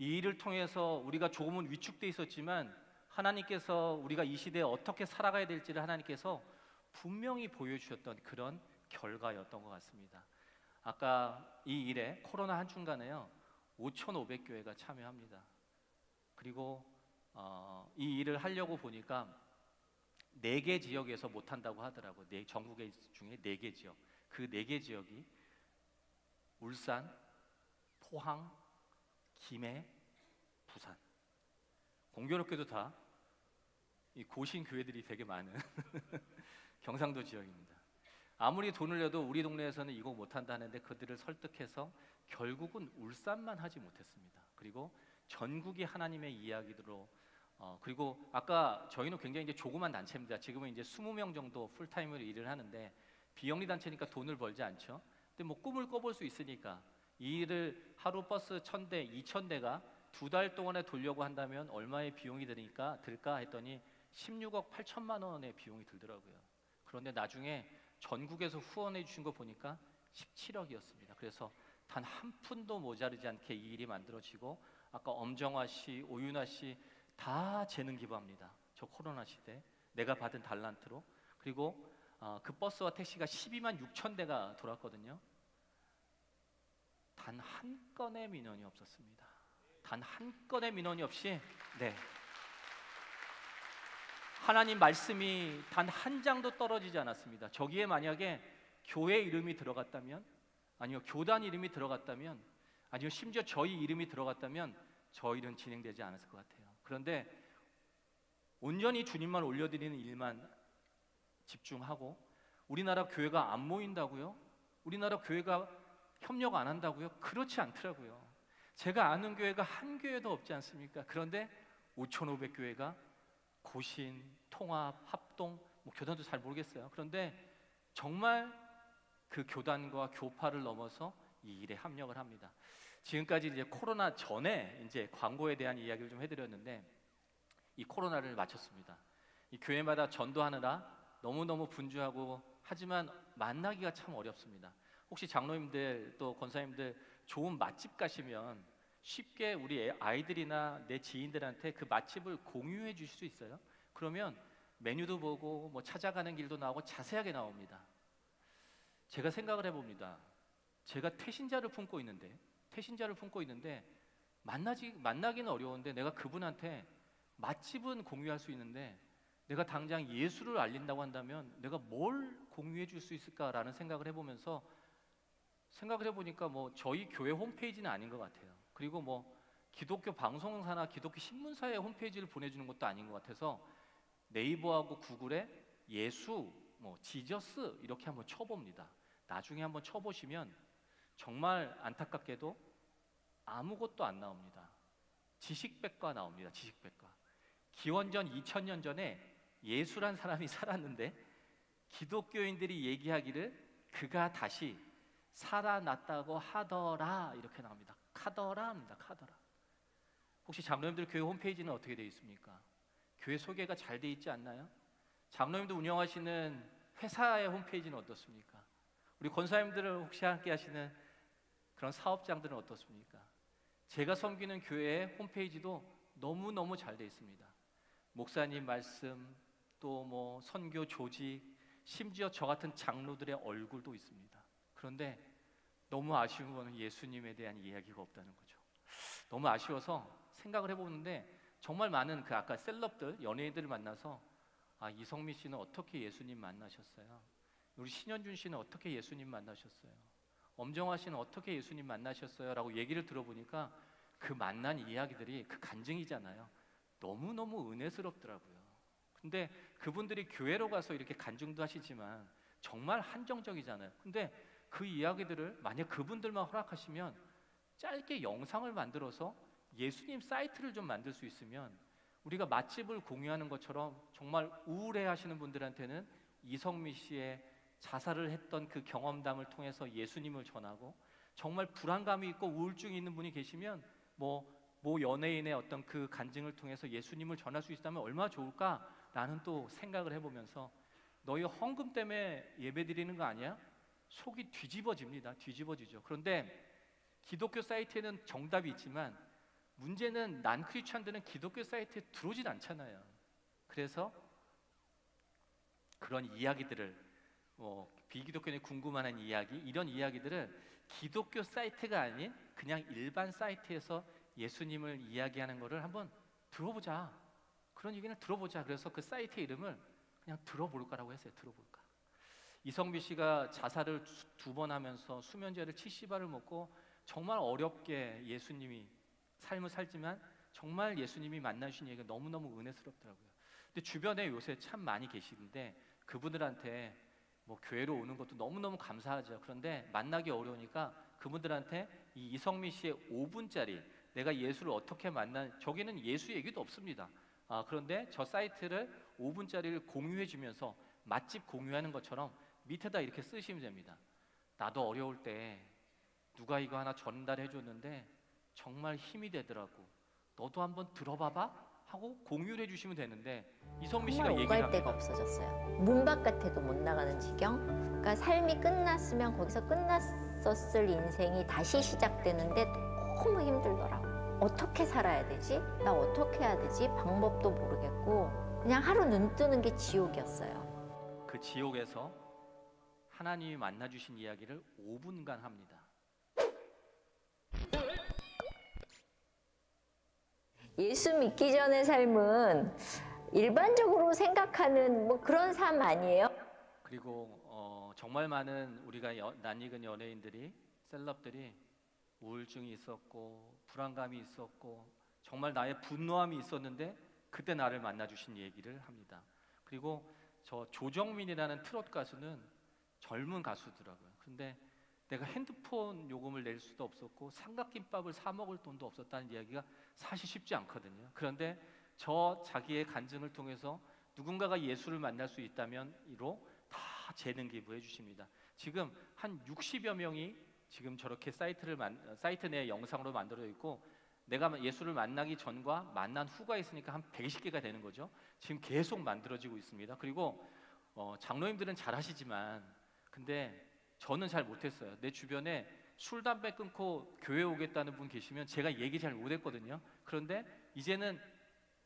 이 일을 통해서 우리가 조금은 위축돼 있었지만 하나님께서 우리가 이 시대에 어떻게 살아가야 될지를 하나님께서 분명히 보여주셨던 그런 결과였던 것 같습니다. 아까 이 일에 코로나 한중간에요 5,500교회가 참여합니다. 그리고 이 일을 하려고 보니까 4개 지역에서 못한다고 하더라고요. 전국의 중에 4개 지역. 그 4개 지역이 울산, 포항, 김해, 부산. 공교롭게도 다 이 고신 교회들이 되게 많은 경상도 지역입니다. 아무리 돈을 내도 우리 동네에서는 이거 못한다 하는데 그들을 설득해서 결국은 울산만 하지 못했습니다. 그리고 전국이 하나님의 이야기로 그리고 아까 저희는 굉장히 이제 조그만 단체입니다. 지금은 이제 20명 정도 풀타임으로 일을 하는데 비영리 단체니까 돈을 벌지 않죠. 근데 뭐 꿈을 꿔볼 수 있으니까 이 일을 하루 버스 1,000대, 2,000대가 2달 동안에 돌려고 한다면 얼마의 비용이 들까 했더니 16억 8천만 원의 비용이 들더라고요. 그런데 나중에 전국에서 후원해 주신 거 보니까 17억이었습니다. 그래서 단 한 푼도 모자르지 않게 이 일이 만들어지고 아까 엄정화 씨, 오윤아 씨 다 재능 기부합니다. 저 코로나 시대 내가 받은 달란트로. 그리고 그 버스와 택시가 12만 6천 대가 돌았거든요. 단 한 건의 민원이 없었습니다. 단 한 건의 민원이 없이 하나님 말씀이 단 한 장도 떨어지지 않았습니다. 저기에 만약에 교회 이름이 들어갔다면, 아니요 교단 이름이 들어갔다면, 아니요 심지어 저희 이름이 들어갔다면 저 일은 진행되지 않았을 것 같아요. 그런데 온전히 주님만 올려드리는 일만 집중하고 우리나라 교회가 안 모인다고요? 우리나라 교회가 협력 안 한다고요? 그렇지 않더라고요. 제가 아는 교회가 한 교회도 없지 않습니까? 그런데 5,500교회가 고신, 통합, 합동, 뭐 교단도 잘 모르겠어요. 그런데 정말 그 교단과 교파를 넘어서 이 일에 합력을 합니다. 지금까지 이제 코로나 전에 이제 광고에 대한 이야기를 좀 해드렸는데 이 코로나를 마쳤습니다. 이 교회마다 전도하느라 너무너무 분주하고 하지만 만나기가 참 어렵습니다. 혹시 장로님들 또 권사님들 좋은 맛집 가시면 쉽게 우리 아이들이나 내 지인들한테 그 맛집을 공유해 주실 수 있어요? 그러면 메뉴도 보고 뭐 찾아가는 길도 나오고 자세하게 나옵니다. 제가 생각을 해봅니다. 제가 태신자를 품고 있는데 만나기는 어려운데 내가 그분한테 맛집은 공유할 수 있는데 내가 당장 예수를 알린다고 한다면 내가 뭘 공유해 줄 수 있을까라는 생각을 해보면서 생각을 해보니까 뭐 저희 교회 홈페이지는 아닌 것 같아요. 그리고 뭐 기독교 방송사나 기독교 신문사의 홈페이지를 보내주는 것도 아닌 것 같아서 네이버하고 구글에 예수, 뭐 지저스 이렇게 한번 쳐봅니다. 나중에 한번 쳐보시면 정말 안타깝게도 아무것도 안 나옵니다. 지식백과 나옵니다. 지식백과. 기원전 2000년 전에 예수란 사람이 살았는데 기독교인들이 얘기하기를 그가 다시 살아났다고 하더라 이렇게 나옵니다. 카더라입니다. 카더라. 혹시 장로님들 교회 홈페이지는 어떻게 되어 있습니까? 교회 소개가 잘 되어 있지 않나요? 장로님도 운영하시는 회사의 홈페이지는 어떻습니까? 우리 권사님들을 혹시 함께 하시는 그런 사업장들은 어떻습니까? 제가 섬기는 교회의 홈페이지도 너무너무 잘 되어 있습니다. 목사님 말씀, 또 뭐 선교 조직, 심지어 저 같은 장로들의 얼굴도 있습니다. 그런데 너무 아쉬운 거는 예수님에 대한 이야기가 없다는 거죠. 너무 아쉬워서 생각을 해보는데 정말 많은 그 아까 셀럽들, 연예인들을 만나서 아, 이성미 씨는 어떻게 예수님 만나셨어요? 우리 신현준 씨는 어떻게 예수님 만나셨어요? 엄정화 씨는 어떻게 예수님 만나셨어요? 라고 얘기를 들어보니까 그 만난 이야기들이 그 간증이잖아요. 너무너무 은혜스럽더라고요. 근데 그분들이 교회로 가서 이렇게 간증도 하시지만 정말 한정적이잖아요. 근데 그 이야기들을 만약 그분들만 허락하시면 짧게 영상을 만들어서 예수님 사이트를 좀 만들 수 있으면 우리가 맛집을 공유하는 것처럼 정말 우울해 하시는 분들한테는 이성미 씨의 자살을 했던 그 경험담을 통해서 예수님을 전하고 정말 불안감이 있고 우울증이 있는 분이 계시면 뭐 연예인의 어떤 그 간증을 통해서 예수님을 전할 수 있다면 얼마나 좋을까라는 또 생각을 해보면서 너희 헌금 때문에 예배 드리는 거 아니야? 속이 뒤집어집니다. 뒤집어지죠. 그런데 기독교 사이트에는 정답이 있지만 문제는 난 크리스찬들은 기독교 사이트에 들어오진 않잖아요. 그래서 그런 이야기들을 비기독교인이 궁금한 이야기, 이런 이야기들을 기독교 사이트가 아닌 그냥 일반 사이트에서 예수님을 이야기하는 거를 한번 들어보자. 그런 얘기는 들어보자. 그래서 그 사이트의 이름을 그냥 들어볼까라고 했어요. 들어볼까. 이성미 씨가 자살을 2번 하면서 수면제를 70알을 먹고 정말 어렵게 예수님이 삶을 살지만 정말 예수님이 만나주신 얘기가 너무너무 은혜스럽더라고요. 근데 주변에 요새 참 많이 계시는데 그분들한테 뭐 교회로 오는 것도 너무너무 감사하죠. 그런데 만나기 어려우니까 그분들한테 이 이성미 씨의 5분짜리 내가 예수를 어떻게 저기는 예수 얘기도 없습니다. 그런데 저 사이트를 5분짜리를 공유해 주면서 맛집 공유하는 것처럼 밑에다 이렇게 쓰시면 됩니다. 나도 어려울 때 누가 이거 하나 전달해 줬는데 정말 힘이 되더라고. 너도 한번 들어봐봐 하고 공유를 해주시면 되는데 이성미 씨가 정말 얘기를 오갈 데가 없어졌어요. 문 바깥에도 못 나가는 지경. 그러니까 삶이 끝났으면 거기서 끝났었을 인생이 다시 시작되는데 너무 힘들더라고. 어떻게 살아야 되지? 나 어떻게 해야 되지? 방법도 모르겠고 그냥 하루 눈 뜨는 게 지옥이었어요. 그 지옥에서 하나님이 만나주신 이야기를 5분간 합니다. 예수 믿기 전의 삶은 일반적으로 생각하는 뭐 그런 삶 아니에요? 그리고 정말 많은 우리가 낯익은 연예인들이 셀럽들이 우울증이 있었고 불안감이 있었고 정말 나의 분노함이 있었는데 그때 나를 만나주신 얘기를 합니다. 그리고 저 조정민이라는 트롯 가수는 젊은 가수더라고요. 근데 내가 핸드폰 요금을 낼 수도 없었고 삼각김밥을 사 먹을 돈도 없었다는 이야기가 사실 쉽지 않거든요. 그런데 저 자기의 간증을 통해서 누군가가 예수를 만날 수 있다면 이로 다 재능 기부해 주십니다. 지금 한 60여 명이 지금 저렇게 사이트 내 영상으로 만들어 있고 내가 예수를 만나기 전과 만난 후가 있으니까 한 120개가 되는 거죠. 지금 계속 만들어지고 있습니다. 그리고 장로님들은 잘 하시지만 근데 저는 잘 못했어요. 내 주변에 술, 담배 끊고 교회 오겠다는 분 계시면 제가 얘기 잘 못했거든요. 그런데 이제는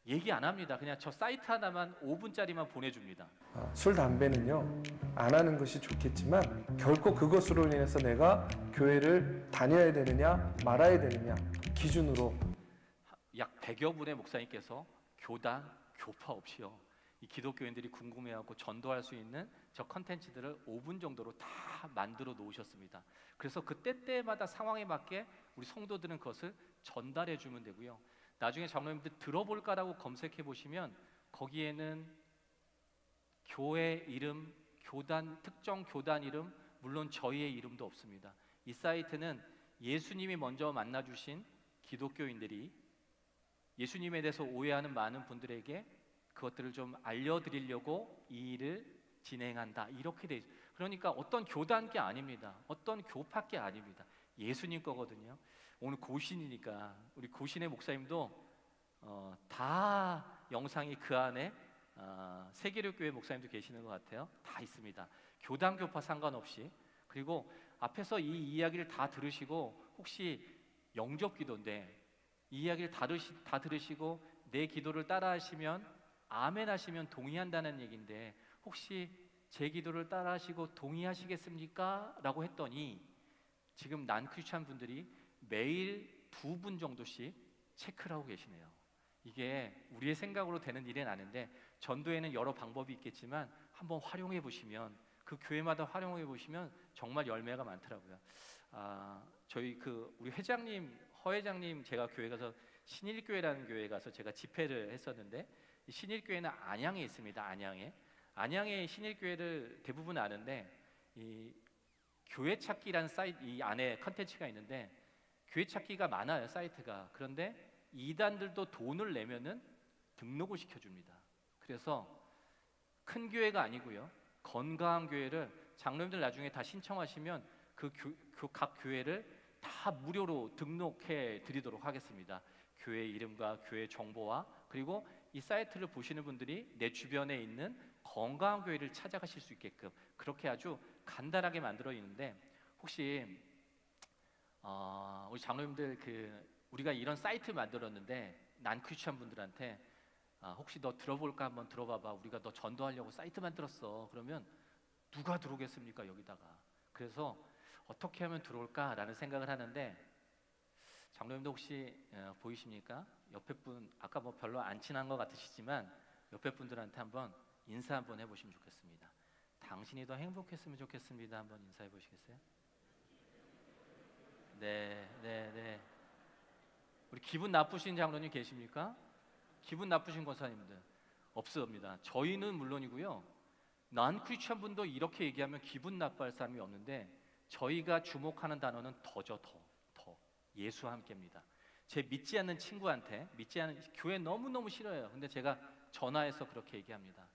얘기 안 합니다. 그냥 저 사이트 하나만 5분짜리만 보내줍니다. 술, 담배는요 안 하는 것이 좋겠지만 결코 그것으로 인해서 내가 교회를 다녀야 되느냐 말아야 되느냐 기준으로 약 100여 분의 목사님께서 교단, 교파 없이요 이 기독교인들이 궁금해하고 전도할 수 있는 저 컨텐츠들을 5분 정도로 다 만들어 놓으셨습니다. 그래서 그 때때마다 상황에 맞게 우리 성도들은 그것을 전달해 주면 되고요. 나중에 장로님들 들어볼까라고 검색해 보시면 거기에는 교회 이름, 교단, 특정 교단 이름, 물론 저희의 이름도 없습니다. 이 사이트는 예수님이 먼저 만나주신 기독교인들이 예수님에 대해서 오해하는 많은 분들에게 그것들을 좀 알려드리려고 이 일을 진행한다 이렇게 돼 있어요. 그러니까 어떤 교단계 아닙니다. 어떤 교파계 아닙니다. 예수님 거거든요. 오늘 고신이니까 우리 고신의 목사님도 다 영상이 그 안에 세계력교회 목사님도 계시는 것 같아요. 다 있습니다. 교단 교파 상관없이. 그리고 앞에서 이 이야기를 다 들으시고 혹시 영접 기도인데 이 이야기를 다 들으시고 내 기도를 따라하시면 아멘 하시면 동의한다는 얘기인데 혹시 제 기도를 따라하시고 동의하시겠습니까? 라고 했더니 지금 난 크리스찬 분들이 매일 2분 정도씩 체크를 하고 계시네요. 이게 우리의 생각으로 되는 일은 아닌데 전도에는 여러 방법이 있겠지만 한번 활용해 보시면 그 교회마다 활용해 보시면 정말 열매가 많더라고요. 저희 우리 회장님, 허 회장님 제가 교회 가서 신일교회라는 교회에 가서 제가 집회를 했었는데 이 신일교회는 안양에 있습니다. 안양에 신일교회를 대부분 아는데 이 교회 찾기라는 사이트 이 안에 컨텐츠가 있는데 교회 찾기가 많아요 사이트가. 그런데 이단들도 돈을 내면은 등록을 시켜줍니다. 그래서 큰 교회가 아니고요 건강한 교회를 장로님들 나중에 다 신청하시면 각 교회를 다 무료로 등록해 드리도록 하겠습니다. 교회 이름과 교회 정보와 그리고 이 사이트를 보시는 분들이 내 주변에 있는 건강한 교회를 찾아가실 수 있게끔 그렇게 아주 간단하게 만들어 있는데 혹시 우리 장로님들 우리가 이런 사이트 만들었는데 난 크리스찬 분들한테 혹시 너 들어볼까 한번 들어봐봐. 우리가 너 전도하려고 사이트 만들었어. 그러면 누가 들어오겠습니까 여기다가. 그래서 어떻게 하면 들어올까라는 생각을 하는데 장로님도 혹시 보이십니까? 옆에 분 아까 뭐 별로 안 친한 것 같으시지만 옆에 분들한테 한번 인사 한번 해보시면 좋겠습니다. 당신이 더 행복했으면 좋겠습니다. 한번 인사해 보시겠어요? 네. 우리 기분 나쁘신 장로님 계십니까? 기분 나쁘신 권사님들 없습니다. 저희는 물론이고요. 난 크리스천 분도 이렇게 얘기하면 기분 나빠할 사람이 없는데 저희가 주목하는 단어는 더 예수와 함께입니다. 제 믿지 않는 친구한테 믿지 않는 교회 너무너무 싫어요. 근데 제가 전화해서 그렇게 얘기합니다.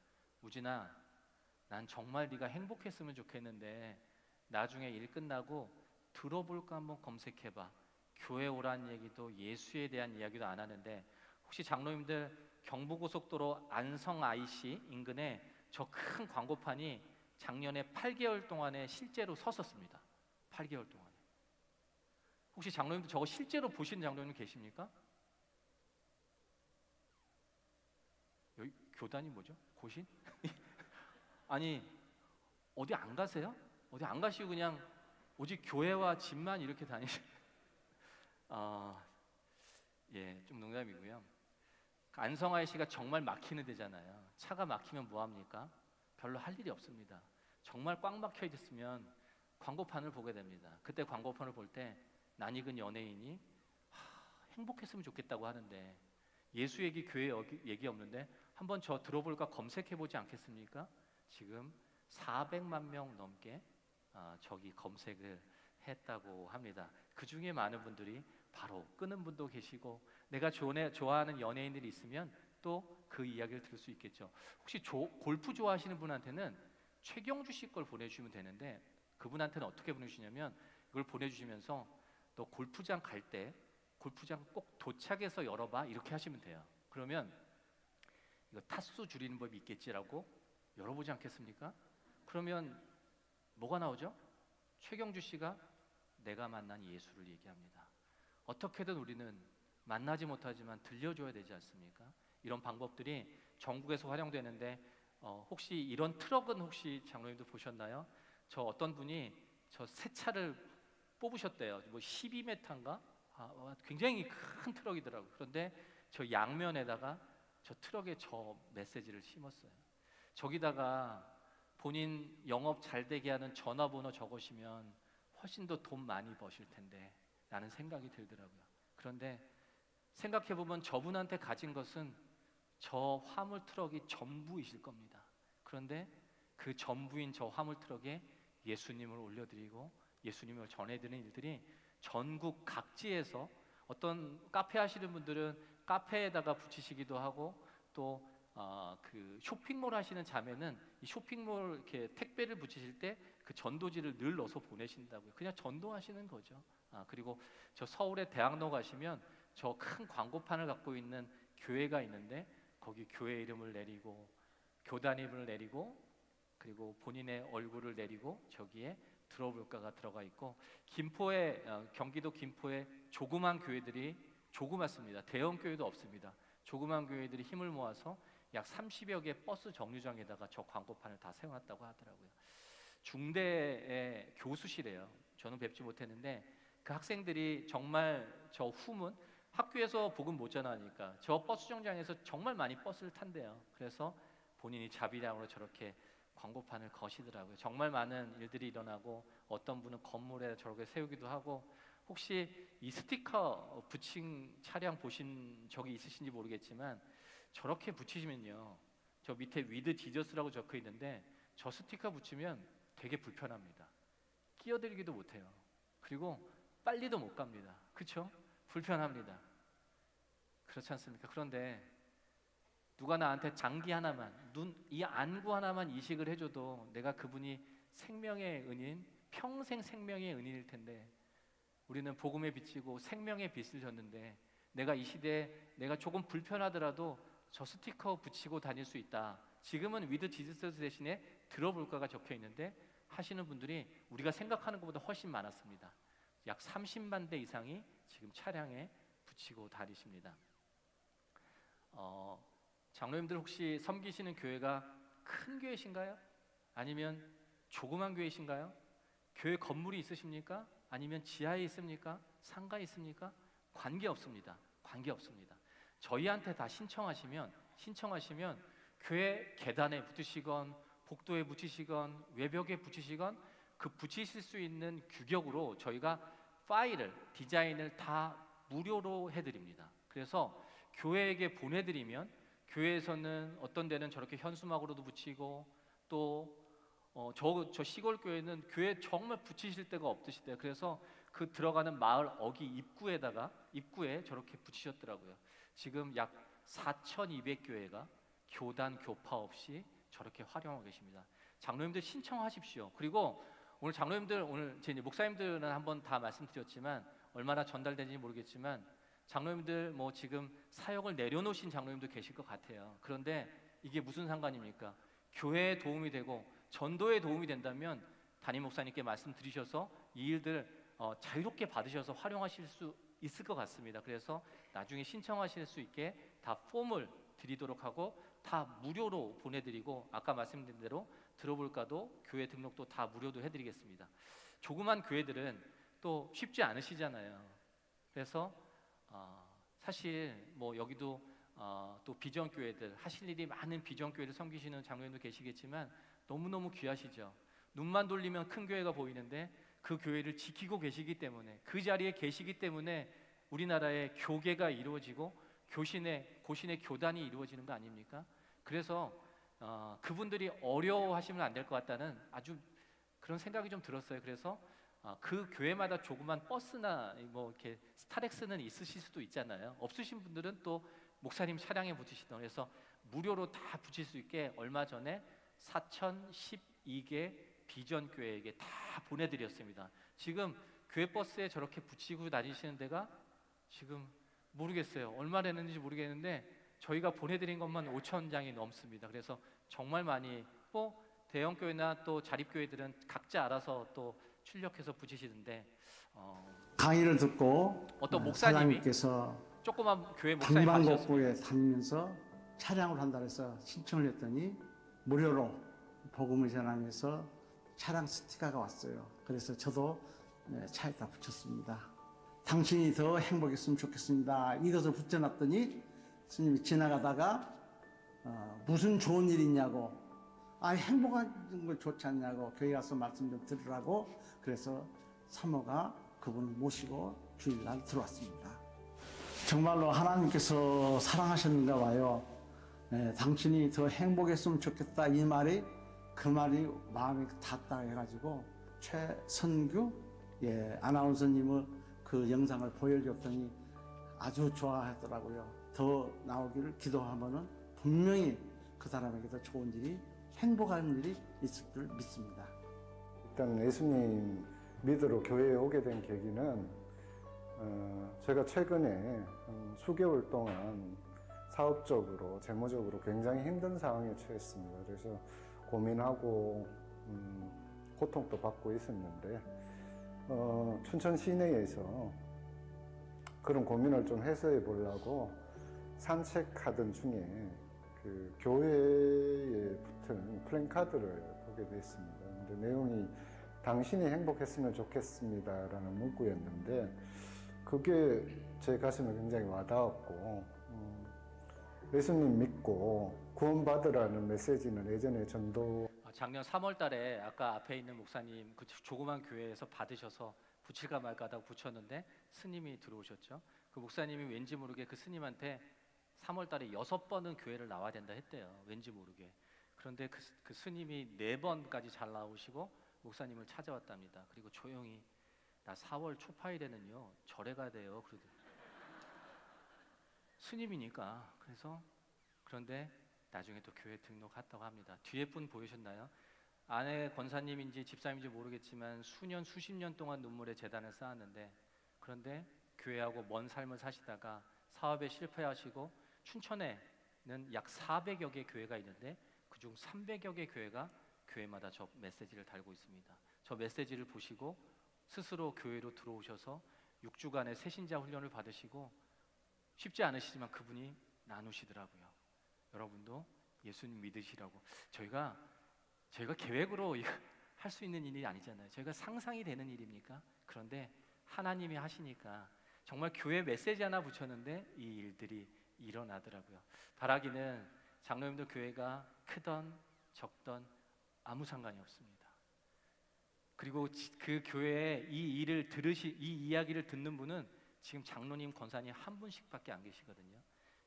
우진아, 난 정말 네가 행복했으면 좋겠는데 나중에 일 끝나고 들어볼까 한번 검색해봐. 교회 오라는 얘기도 예수에 대한 이야기도 안 하는데 혹시 장로님들 경부고속도로 안성 IC 인근에 저 큰 광고판이 작년에 8개월 동안에 실제로 섰었습니다. 8개월 동안에. 혹시 장로님들 저거 실제로 보신 장로님 계십니까? 여기 교단이 뭐죠? 고신? 아니 어디 안 가세요? 어디 안 가시고 그냥 오직 교회와 집만 이렇게 다니시? 좀 농담이고요. 안성 IC가 정말 막히는 데잖아요. 차가 막히면 뭐 합니까? 별로 할 일이 없습니다. 정말 꽉 막혀 있으면 광고판을 보게 됩니다. 그때 광고판을 볼 때 낯익은 연예인이 행복했으면 좋겠다고 하는데 예수 얘기, 교회 얘기 없는데 한번 저 들어볼까 검색해 보지 않겠습니까? 지금 400만 명 넘게 저기 검색을 했다고 합니다. 그 중에 많은 분들이 바로 끄는 분도 계시고 내가 좋아하는 연예인들이 있으면 또 그 이야기를 들을 수 있겠죠. 혹시 골프 좋아하시는 분한테는 최경주 씨 걸 보내주시면 되는데 그분한테는 어떻게 보내주시냐면 이걸 보내주시면서 너 골프장 갈 때 골프장 꼭 도착해서 열어봐 이렇게 하시면 돼요. 그러면 이거 타수 줄이는 법이 있겠지라고 열어보지 않겠습니까? 그러면 뭐가 나오죠? 최경주 씨가 내가 만난 예수를 얘기합니다. 어떻게든 우리는 만나지 못하지만 들려줘야 되지 않습니까? 이런 방법들이 전국에서 활용되는데 혹시 이런 트럭은 혹시 장로님도 보셨나요? 저 어떤 분이 저 새 차를 뽑으셨대요. 뭐 12m인가? 굉장히 큰 트럭이더라고요. 그런데 저 양면에다가 저 트럭에 저 메시지를 심었어요. 저기다가 본인 영업 잘 되게 하는 전화번호 적으시면 훨씬 더 돈 많이 버실 텐데 라는 생각이 들더라고요. 그런데 생각해보면 저분한테 가진 것은 저 화물 트럭이 전부이실 겁니다. 그런데 그 전부인 저 화물 트럭에 예수님을 올려드리고 예수님을 전해드리는 일들이 전국 각지에서 어떤 카페 하시는 분들은 카페에다가 붙이시기도 하고 또 그 쇼핑몰 하시는 자매는 이 쇼핑몰 이렇게 택배를 붙이실 때 그 전도지를 늘 넣어서 보내신다고요. 그냥 전도하시는 거죠. 그리고 저 서울의 대학로 가시면 저 큰 광고판을 갖고 있는 교회가 있는데 거기 교회 이름을 내리고 교단 이름을 내리고 그리고 본인의 얼굴을 내리고 저기에 들어볼까가 들어가 있고 김포에 경기도 김포에 조그만 교회들이 조그맣습니다. 대형 교회도 없습니다. 조그만 교회들이 힘을 모아서 약 30여 개 버스 정류장에다가 저 광고판을 다 세워놨다고 하더라고요. 중대의 교수시래요. 저는 뵙지 못했는데 그 학생들이 정말 저 후문 학교에서 복음 못 전하니까 저 버스 정류장에서 정말 많이 버스를 탄대요. 그래서 본인이 자비량으로 저렇게 광고판을 거시더라고요. 정말 많은 일들이 일어나고 어떤 분은 건물에 저렇게 세우기도 하고 혹시 이 스티커 붙인 차량 보신 적이 있으신지 모르겠지만 저렇게 붙이시면요. 저 밑에 위드 지저스라고 적혀 있는데 저 스티커 붙이면 되게 불편합니다. 끼어들기도 못해요. 그리고 빨리도 못 갑니다. 그렇죠? 불편합니다. 그렇지 않습니까? 그런데 누가 나한테 장기 하나만 이 안구 하나만 이식을 해줘도 내가 그분이 생명의 은인 평생 생명의 은인일 텐데 우리는 복음에 비치고 생명의 빛을 줬는데 내가 이 시대에 내가 조금 불편하더라도 저 스티커 붙이고 다닐 수 있다. 지금은 위드 지저스 대신에 들어볼까가 적혀 있는데 하시는 분들이 우리가 생각하는 것보다 훨씬 많았습니다. 약 30만 대 이상이 지금 차량에 붙이고 다니십니다. 장로님들 혹시 섬기시는 교회가 큰 교회신가요? 아니면 조그만 교회신가요? 교회 건물이 있으십니까? 아니면 지하에 있습니까? 상가에 있습니까? 관계없습니다. 관계없습니다. 저희한테 다 신청하시면 교회 계단에 붙이시건 복도에 붙이시건 외벽에 붙이시건 그 붙이실 수 있는 규격으로 저희가 파일을 디자인을 다 무료로 해드립니다. 그래서 교회에게 보내드리면 교회에서는 어떤 데는 저렇게 현수막으로도 붙이고 또 저 시골 교회는 교회 정말 붙이실 데가 없으시대요. 그래서 그 들어가는 마을 어귀 입구에 저렇게 붙이셨더라고요. 지금 약 4,200교회가 교단 교파 없이 저렇게 활용하고 계십니다. 장로님들 신청하십시오. 그리고 오늘 장로님들 오늘 제 목사님들은 한번 다 말씀드렸지만 얼마나 전달되는지 모르겠지만 장로님들 뭐 지금 사역을 내려놓으신 장로님도 계실 것 같아요. 그런데 이게 무슨 상관입니까? 교회에 도움이 되고 전도에 도움이 된다면 담임 목사님께 말씀드리셔서 이 일들 자유롭게 받으셔서 활용하실 수 있을 것 같습니다. 그래서 나중에 신청하실 수 있게 다 폼을 드리도록 하고 다 무료로 보내드리고 아까 말씀드린 대로 들어볼까도 교회 등록도 다 무료도 해드리겠습니다. 조그만 교회들은 또 쉽지 않으시잖아요. 그래서 사실 뭐 여기도 또 비전 교회들 하실 일이 많은 비전 교회를 섬기시는 장로님도 계시겠지만 너무너무 귀하시죠. 눈만 돌리면 큰 교회가 보이는데 그 교회를 지키고 계시기 때문에 그 자리에 계시기 때문에 우리나라의 교계가 이루어지고 고신의 교단이 이루어지는 거 아닙니까? 그래서 그분들이 어려워하시면 안 될 것 같다는 아주 그런 생각이 좀 들었어요. 그래서 그 교회마다 조그만 버스나 뭐 이렇게 스타렉스는 있으실 수도 있잖아요. 없으신 분들은 또 목사님 차량에 붙이시던 그래서 무료로 다 붙일 수 있게 얼마 전에 4,012개 비전 교회에게 다 보내드렸습니다. 지금 교회 버스에 저렇게 붙이고 다니시는 데가 지금 모르겠어요. 얼마 됐는지 모르겠는데 저희가 보내드린 것만 5,000장이 넘습니다. 그래서 정말 많이 대형 교회나 또 자립교회들은 각자 알아서 또 출력해서 붙이시는데 강의를 듣고 어떤 목사님이 사장님께서 조그만 교회 목사님 받으셨습니다. 방방곡곡에 다니면서 차량을 한다 해서 신청을 했더니 무료로 복음을 전하면서 차량 스티커가 왔어요. 그래서 저도 차에다 붙였습니다. 당신이 더 행복했으면 좋겠습니다. 이것을 붙여놨더니 스님이 지나가다가 무슨 좋은 일 있냐고, 행복한 걸 좋지 않냐고, 교회 가서 말씀 좀 들으라고, 그래서 사모가 그분을 모시고 주일날 들어왔습니다. 정말로 하나님께서 사랑하셨는가 봐요. 당신이 더 행복했으면 좋겠다, 이 말이 그 말이 마음에 닿았다 해가지고 최선규 아나운서님의 그 영상을 보여줬더니 아주 좋아하더라고요. 더 나오기를 기도하면은 분명히 그 사람에게도 좋은 일이, 행복한 일이 있을 줄 믿습니다. 일단 예수님 믿으러 교회에 오게 된 계기는 제가 최근에 수개월 동안 사업적으로, 재무적으로 굉장히 힘든 상황에 처했습니다. 그래서 고민하고 고통도 받고 있었는데 춘천 시내에서 그런 고민을 좀 해소해 보려고 산책하던 중에 그 교회에 붙은 플랜카드를 보게 됐습니다. 근데 내용이 당신이 행복했으면 좋겠습니다라는 문구였는데 그게 제 가슴에 굉장히 와닿았고 예수님 믿고 구원받으라는 메시지는 예전에 전도 작년 3월 달에 아까 앞에 있는 목사님 그 조그만 교회에서 받으셔서 붙일까 말까 하다가 붙였는데 스님이 들어오셨죠. 그 목사님이 왠지 모르게 그 스님한테 3월 달에 6번은 교회를 나와야 된다 했대요. 왠지 모르게. 그런데 그 스님이 4번까지 잘 나오시고 목사님을 찾아왔답니다. 그리고 조용히 나 4월 초파일에는요 절에 가야 돼요. 스님이니까. 그런데 나중에 또 교회 등록했다고 합니다. 뒤에 분 보이셨나요? 아내 권사님인지 집사님인지 모르겠지만 수십 년 동안 눈물의 재단을 쌓았는데, 그런데 교회하고 먼 삶을 사시다가 사업에 실패하시고 춘천에는 약 400여 개 교회가 있는데 그중 300여 개 교회가 교회마다 저 메시지를 달고 있습니다. 저 메시지를 보시고 스스로 교회로 들어오셔서 6주간의 새신자 훈련을 받으시고 쉽지 않으시지만 그분이 나누시더라고요. 여러분도 예수님 믿으시라고. 저희가 계획으로 할 수 있는 일이 아니잖아요. 저희가 상상이 되는 일입니까? 그런데 하나님이 하시니까 정말 교회 메시지 하나 붙였는데 이 일들이 일어나더라고요. 바라기는 장로님들 교회가 크던 적던 아무 상관이 없습니다. 그리고 그 교회에 이 이야기를 듣는 분은 지금 장로님, 권사님 한 분씩밖에 안 계시거든요.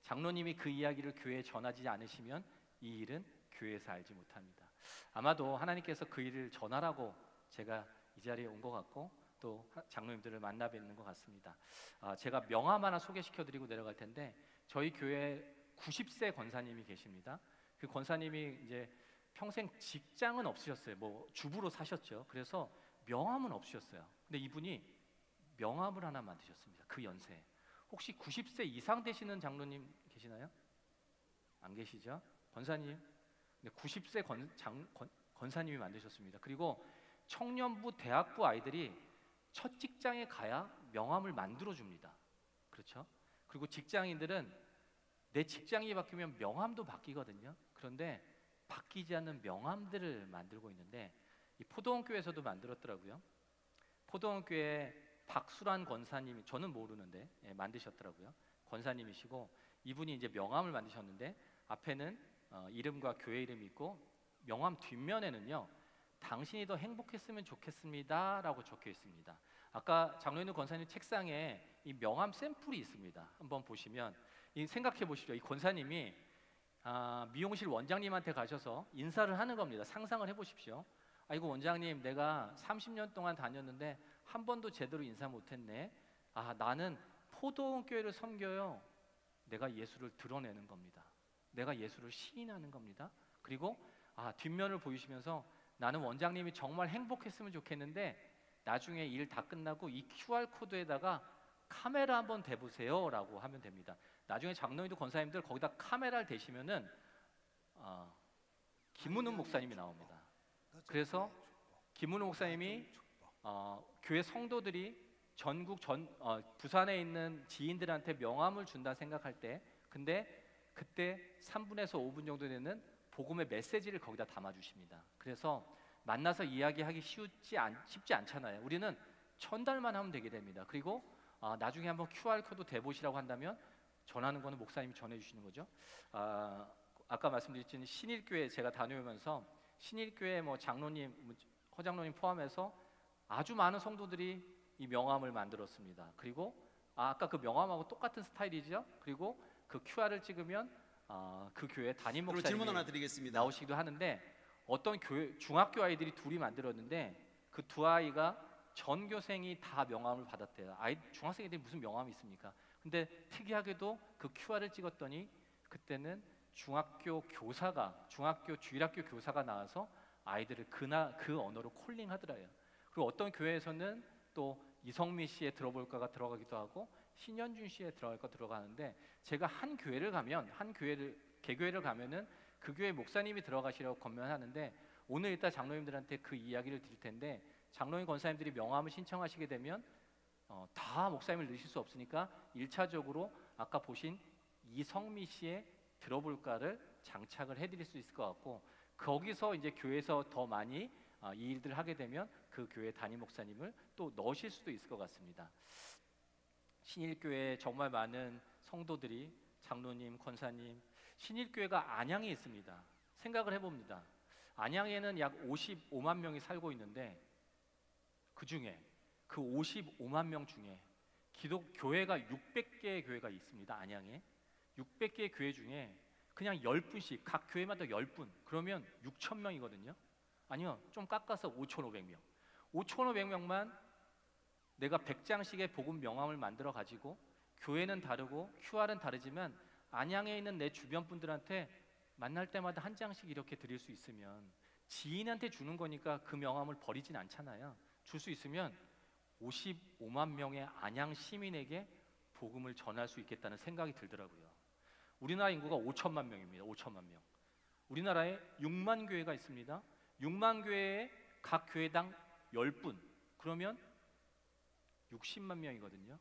장로님이 그 이야기를 교회에 전하지 않으시면 이 일은 교회에서 알지 못합니다. 아마도 하나님께서 그 일을 전하라고 제가 이 자리에 온 것 같고 또 장로님들을 만나 뵙는 것 같습니다. 제가 명함 하나 소개시켜드리고 내려갈 텐데 저희 교회에 90세 권사님이 계십니다. 그 권사님이 이제 평생 직장은 없으셨어요. 뭐 주부로 사셨죠. 그래서 명함은 없으셨어요. 근데 이분이 명함을 하나 만드셨습니다. 그 연세에. 혹시 90세 이상 되시는 장로님 계시나요? 안 계시죠? 권사님. 90세 권사님이 만드셨습니다. 그리고 청년부, 대학부 아이들이 첫 직장에 가야 명함을 만들어 줍니다. 그렇죠? 그리고 직장인들은 내 직장이 바뀌면 명함도 바뀌거든요. 그런데 바뀌지 않는 명함들을 만들고 있는데 이 포도원교회에서도 만들었더라고요. 포도원교회 박수란 권사님이, 저는 모르는데 만드셨더라고요. 권사님이시고 이분이 이제 명함을 만드셨는데 앞에는 이름과 교회 이름이 있고 명함 뒷면에는요 당신이 더 행복했으면 좋겠습니다 라고 적혀 있습니다. 아까 장로님 권사님 책상에 이 명함 샘플이 있습니다. 한번 보시면 생각해 보십시오. 이 권사님이 미용실 원장님한테 가셔서 인사를 하는 겁니다. 상상을 해보십시오. 아이고 원장님, 내가 30년 동안 다녔는데 한 번도 제대로 인사 못했네. 나는 포도원 교회를 섬겨요. 내가 예수를 드러내는 겁니다. 내가 예수를 시인하는 겁니다. 그리고 뒷면을 보이시면서 나는 원장님이 정말 행복했으면 좋겠는데 나중에 일 다 끝나고 이 QR코드에다가 카메라 한번 대보세요라고 하면 됩니다. 나중에 장로님들 권사님들 거기다 카메라를 대시면은 김문훈 목사님이 나옵니다. 그래서 김문훈 목사님이 교회 성도들이 전국 부산에 있는 지인들한테 명함을 준다 생각할 때, 근데 그때 3분에서 5분 정도 되는 복음의 메시지를 거기다 담아주십니다. 그래서 만나서 이야기하기 쉽지 않잖아요. 우리는 전달만 하면 되게 됩니다. 그리고 나중에 한번 QR코드 대보시라고 한다면 전하는 거는 목사님이 전해주시는 거죠. 아까 말씀드렸지만 신일교회 제가 다녀오면서 신일교회 뭐 장로님, 허장로님 포함해서 아주 많은 성도들이 이 명함을 만들었습니다. 그리고 아까 그 명함하고 똑같은 스타일이죠. 그리고 그 QR을 찍으면 그 교회 담임 목사님이 질문 하나 드리겠습니다. 나오시기도 하는데, 어떤 중학교 아이들이 둘이 만들었는데 그 두 아이가 전교생이 다 명함을 받았대요. 중학생들이 무슨 명함이 있습니까? 근데 특이하게도 그 QR을 찍었더니 그때는 중학교 주일학교 교사가 나와서 아이들을 그 언어로 콜링하더라고요. 그리고 어떤 교회에서는 또 이성미 씨의 들어볼까가 들어가기도 하고 신현준 씨의 들어갈까 들어가는데, 제가 한 교회를 개교회를 가면은 그 교회 목사님이 들어가시라고 권면하는데, 오늘 이따 장로님들한테 그 이야기를 드릴 텐데, 장로님 권사님들이 명함을 신청하시게 되면 다 목사님을 넣으실 수 없으니까 1차적으로 아까 보신 이성미 씨의 들어볼까를 장착을 해드릴 수 있을 것 같고, 거기서 이제 교회에서 더 많이 이 일들을 하게 되면 그 교회 담임 목사님을 또 넣으실 수도 있을 것 같습니다. 신일교회에 정말 많은 성도들이, 장로님, 권사님, 신일교회가 안양에 있습니다. 생각을 해봅니다. 안양에는 약 55만 명이 살고 있는데, 그 중에 그 55만 명 중에 교회가 600개의 교회가 있습니다. 안양에 600개의 교회 중에 그냥 10분씩 각 교회마다 10분, 그러면 6,000명이거든요. 아니요, 좀 깎아서 5,500명. 5,500명만 내가 100장씩의 복음 명함을 만들어 가지고, 교회는 다르고 QR은 다르지만 안양에 있는 내 주변 분들한테 만날 때마다 한 장씩 이렇게 드릴 수 있으면, 지인한테 주는 거니까 그 명함을 버리진 않잖아요. 줄 수 있으면 55만 명의 안양 시민에게 복음을 전할 수 있겠다는 생각이 들더라고요. 우리나라 인구가 5천만 명입니다. 5천만 명. 우리나라에 6만 교회가 있습니다. 6만 교회에 각 교회당 10분, 그러면 60만 명이거든요.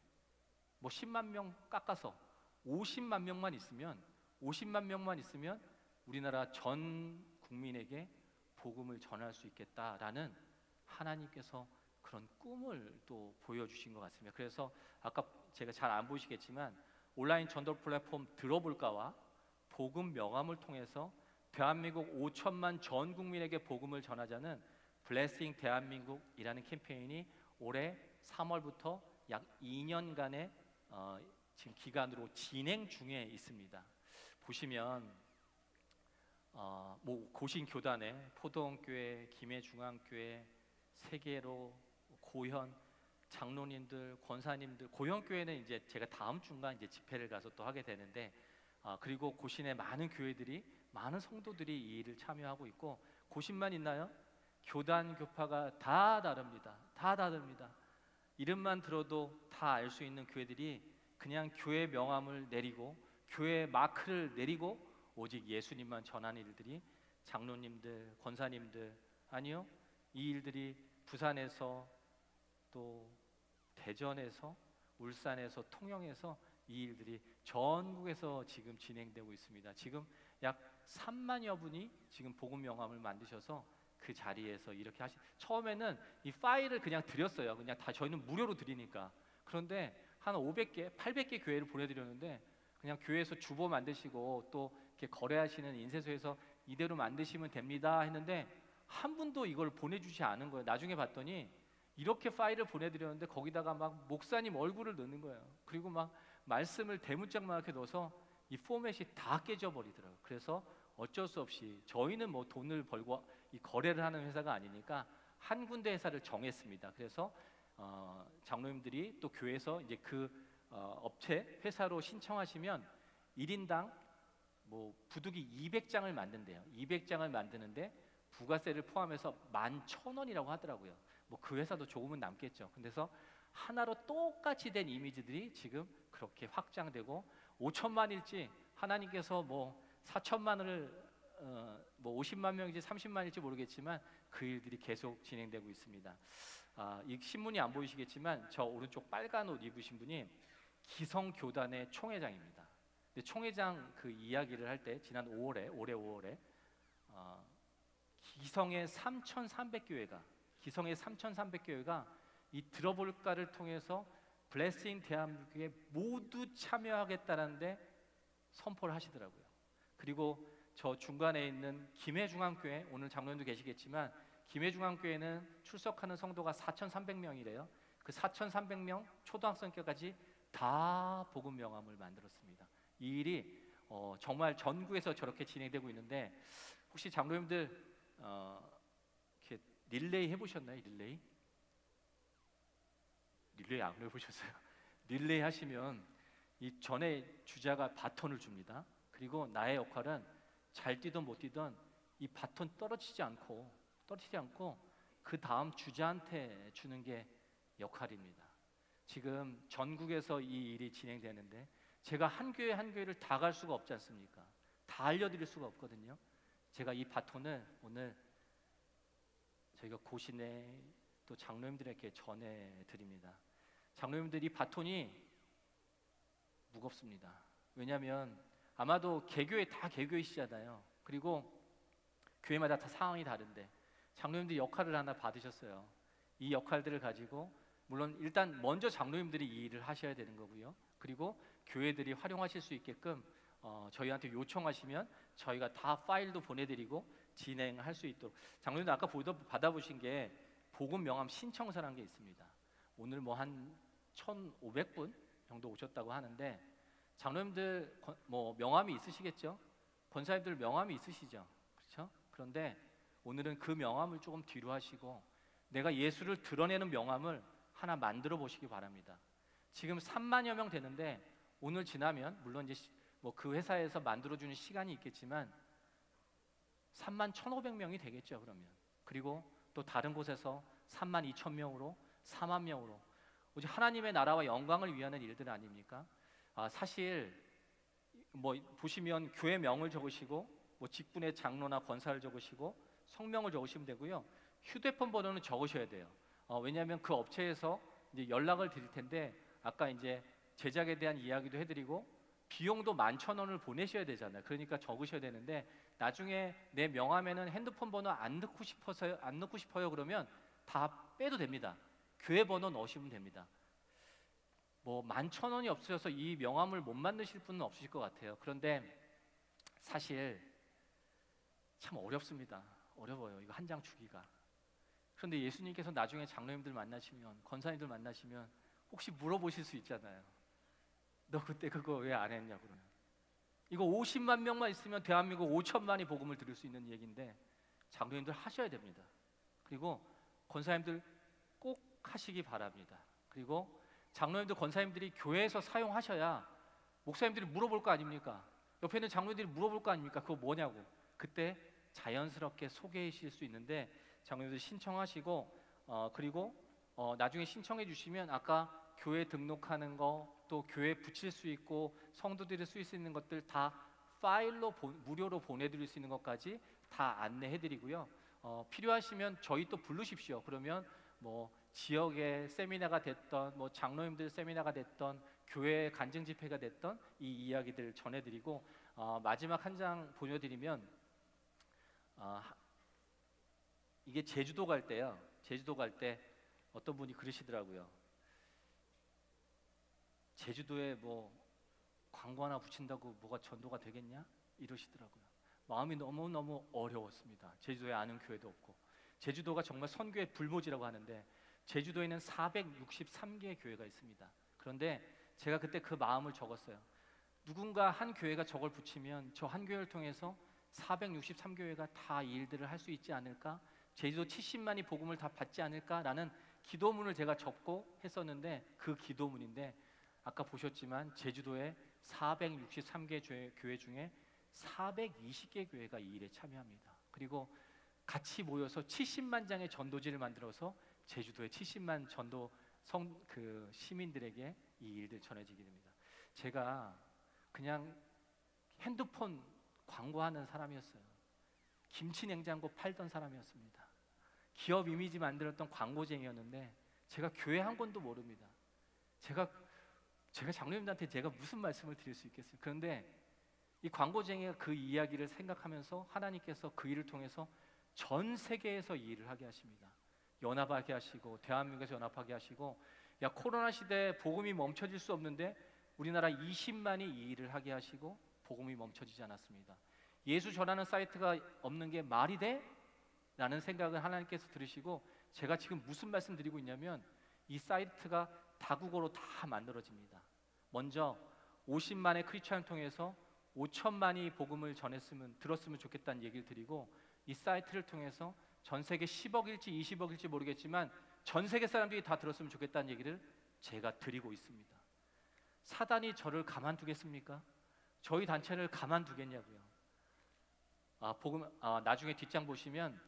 뭐 10만 명 깎아서 50만 명만 있으면, 50만 명만 있으면 우리나라 전 국민에게 복음을 전할 수 있겠다라는 하나님께서 그런 꿈을 또 보여주신 것 같습니다. 그래서 아까 제가 잘 안 보이시겠지만 온라인 전도 플랫폼 들어볼까와 복음 명함을 통해서 대한민국 5천만 전 국민에게 복음을 전하자는 블레싱 대한민국이라는 캠페인이 올해 3월부터 약 2년간의 지금 기간으로 진행 중에 있습니다. 보시면 뭐 고신교단에 포도원교회, 김해중앙교회, 세계로, 고현, 장로님들, 권사님들, 고현교회는 이제 제가 다음 주인가 이제 집회를 가서 또 하게 되는데, 그리고 고신의 많은 교회들이, 많은 성도들이 이 일을 참여하고 있고, 고신만 있나요? 교단, 교파가 다 다릅니다. 다 다릅니다. 이름만 들어도 다 알 수 있는 교회들이 그냥 교회 명함을 내리고 교회 마크를 내리고 오직 예수님만 전하는 일들이, 장로님들, 권사님들, 아니요, 이 일들이 부산에서 또 대전에서, 울산에서, 통영에서 이 일들이 전국에서 지금 진행되고 있습니다. 지금 약 3만여 분이 지금 복음 명함을 만드셔서 그 자리에서 이렇게 처음에는 이 파일을 그냥 드렸어요. 그냥 다 저희는 무료로 드리니까. 그런데 한 500개, 800개 교회를 보내드렸는데, 그냥 교회에서 주보 만드시고 또 이렇게 거래하시는 인쇄소에서 이대로 만드시면 됩니다 했는데 한 분도 이걸 보내주지 않은 거예요. 나중에 봤더니 이렇게 파일을 보내드렸는데 거기다가 막 목사님 얼굴을 넣는 거예요. 그리고 막 말씀을 대문짝만하게 넣어서 이 포맷이 다 깨져버리더라고요. 그래서 어쩔 수 없이 저희는 뭐 돈을 벌고 이 거래를 하는 회사가 아니니까 한 군데 회사를 정했습니다. 그래서 장로님들이 또 교회에서 이제 그 업체 회사로 신청하시면 1인당 뭐 부득이 200장을 만든대요. 200장을 만드는데 부가세를 포함해서 11,000원이라고 하더라고요. 뭐 그 회사도 조금은 남겠죠. 근데서 하나로 똑같이 된 이미지들이 지금 그렇게 확장되고 5천만일지 하나님께서 뭐 4천만을 뭐 50만 명인지 30만일지 모르겠지만 그 일들이 계속 진행되고 있습니다. 이 신문이 안 보이시겠지만 저 오른쪽 빨간 옷 입으신 분이 기성교단의 총회장입니다. 근데 총회장 그 이야기를 할 때 지난 올해 5월에 기성의 3,300교회가 이 들어볼까를 통해서 블레싱 대한민국에 모두 참여하겠다는데 선포를 하시더라고요. 그리고 저 중간에 있는 김해중앙교회, 오늘 장로님도 계시겠지만 김해중앙교회는 출석하는 성도가 4,300명이래요. 그 4,300명 초등학생까지 다 복음 명함을 만들었습니다. 이 일이 정말 전국에서 저렇게 진행되고 있는데 혹시 장로님들 이렇게 릴레이 해보셨나요? 릴레이 안 해보셨어요? 릴레이 하시면 이 전에 주자가 바톤을 줍니다. 그리고 나의 역할은 잘 뛰든 못 뛰든 이 바톤 떨어지지 않고 그 다음 주자한테 주는 게 역할입니다. 지금 전국에서 이 일이 진행되는데 제가 한 교회 한 교회를 다 갈 수가 없지 않습니까? 다 알려드릴 수가 없거든요. 제가 이 바톤을 오늘 저희가 고신에 또 장로님들에게 전해드립니다. 장로님들이 바톤이 무겁습니다. 왜냐하면 아마도 개교회 다 개교이시잖아요. 그리고 교회마다 다 상황이 다른데 장로님들이 역할을 하나 받으셨어요. 이 역할들을 가지고 물론 일단 먼저 장로님들이 이 일을 하셔야 되는 거고요. 그리고 교회들이 활용하실 수 있게끔 저희한테 요청하시면 저희가 다 파일도 보내드리고 진행할 수 있도록. 장로님들 아까 받아보신 게 복음 명함 신청서라는 게 있습니다. 오늘 뭐 한 1,500분 정도 오셨다고 하는데 장로님들 뭐 명함이 있으시겠죠? 권사님들 명함이 있으시죠? 그렇죠? 그런데 오늘은 그 명함을 조금 뒤로 하시고 내가 예수를 드러내는 명함을 하나 만들어 보시기 바랍니다. 지금 3만여 명 되는데 오늘 지나면 물론 이제 뭐 그 회사에서 만들어주는 시간이 있겠지만 3만 1,500명이 되겠죠. 그러면 그리고 또 다른 곳에서 3만 2천 명으로 4만 명으로 오직 하나님의 나라와 영광을 위하는 일들 아닙니까? 사실 뭐 보시면 교회 명을 적으시고 뭐 직분의 장로나 권사를 적으시고 성명을 적으시면 되고요. 휴대폰 번호는 적으셔야 돼요. 왜냐하면 그 업체에서 이제 연락을 드릴 텐데 아까 이제 제작에 대한 이야기도 해드리고 비용도 11,000원을 보내셔야 되잖아요. 그러니까 적으셔야 되는데 나중에 내 명함에는 핸드폰 번호 안 넣고 싶어요 그러면 다 빼도 됩니다. 교회 번호 넣으시면 됩니다. 뭐 11,000원이 없으셔서 이 명함을 못 만드실 분은 없으실 것 같아요. 그런데 사실 참 어렵습니다. 어려워요. 이거 한 장 주기가. 그런데 예수님께서 나중에 장로님들 만나시면 권사님들 만나시면 혹시 물어보실 수 있잖아요. 너 그때 그거 왜 안 했냐 그러면. 이거 50만 명만 있으면 대한민국 5천만이 복음을 들을 수 있는 얘기인데 장로님들 하셔야 됩니다. 그리고 권사님들 꼭 하시기 바랍니다. 그리고 장로님들 권사님들이 교회에서 사용하셔야 목사님들이 물어볼 거 아닙니까? 옆에 있는 장로님들이 물어볼 거 아닙니까? 그거 뭐냐고. 그때 자연스럽게 소개하실 수 있는데 장로님들 신청하시고 그리고 나중에 신청해 주시면 아까 교회 등록하는 거 또 교회 붙일 수 있고 성도들이 쓸 수 있는 것들 다 파일로 무료로 보내드릴 수 있는 것까지 다 안내해 드리고요. 필요하시면 저희 또 부르십시오. 그러면 뭐 지역의 세미나가 됐던 뭐 장로님들 세미나가 됐던 교회 간증 집회가 됐던 이 이야기들을 전해드리고 마지막 한 장 보여드리면 이게 제주도 갈 때요. 제주도 갈 때 어떤 분이 그러시더라고요. 제주도에 뭐 광고 하나 붙인다고 뭐가 전도가 되겠냐? 이러시더라고요. 마음이 너무너무 어려웠습니다. 제주도에 아는 교회도 없고 제주도가 정말 선교의 불모지라고 하는데 제주도에는 463개의 교회가 있습니다. 그런데 제가 그때 그 마음을 적었어요. 누군가 한 교회가 저걸 붙이면 저 한 교회를 통해서 463교회가 다 이 일들을 할 수 있지 않을까? 제주도 70만이 복음을 다 받지 않을까라는 기도문을 제가 적고 했었는데 그 기도문인데 아까 보셨지만 제주도에 463개 교회 중에 420개 교회가 이 일에 참여합니다. 그리고 같이 모여서 70만 장의 전도지를 만들어서 제주도의 70만 전도 시민들에게 이 일들 전해지게 됩니다. 제가 그냥 핸드폰 광고하는 사람이었어요. 김치 냉장고 팔던 사람이었습니다. 기업 이미지 만들었던 광고쟁이였는데 제가 교회 한 권도 모릅니다. 제가 장로님들한테 제가 무슨 말씀을 드릴 수 있겠어요? 그런데 이 광고쟁이가 그 이야기를 생각하면서 하나님께서 그 일을 통해서 전 세계에서 이 일을 하게 하십니다. 연합하게 하시고 대한민국에서 연합하게 하시고, 야, 코로나 시대에 복음이 멈춰질 수 없는데 우리나라 20만이 이 일을 하게 하시고 복음이 멈춰지지 않았습니다. 예수 전하는 사이트가 없는 게 말이 돼? 라는 생각을 하나님께서 들으시고, 제가 지금 무슨 말씀 드리고 있냐면 이 사이트가 다국어로 다 만들어집니다. 먼저 50만의 크리스천을 통해서 5천만이 복음을 들었으면 좋겠다는 얘기를 드리고, 이 사이트를 통해서 전 세계 10억일지 20억일지 모르겠지만 전 세계 사람들이 다 들었으면 좋겠다는 얘기를 제가 드리고 있습니다. 사단이 저를 가만두겠습니까? 저희 단체를 가만두겠냐고요. 나중에 뒷장 보시면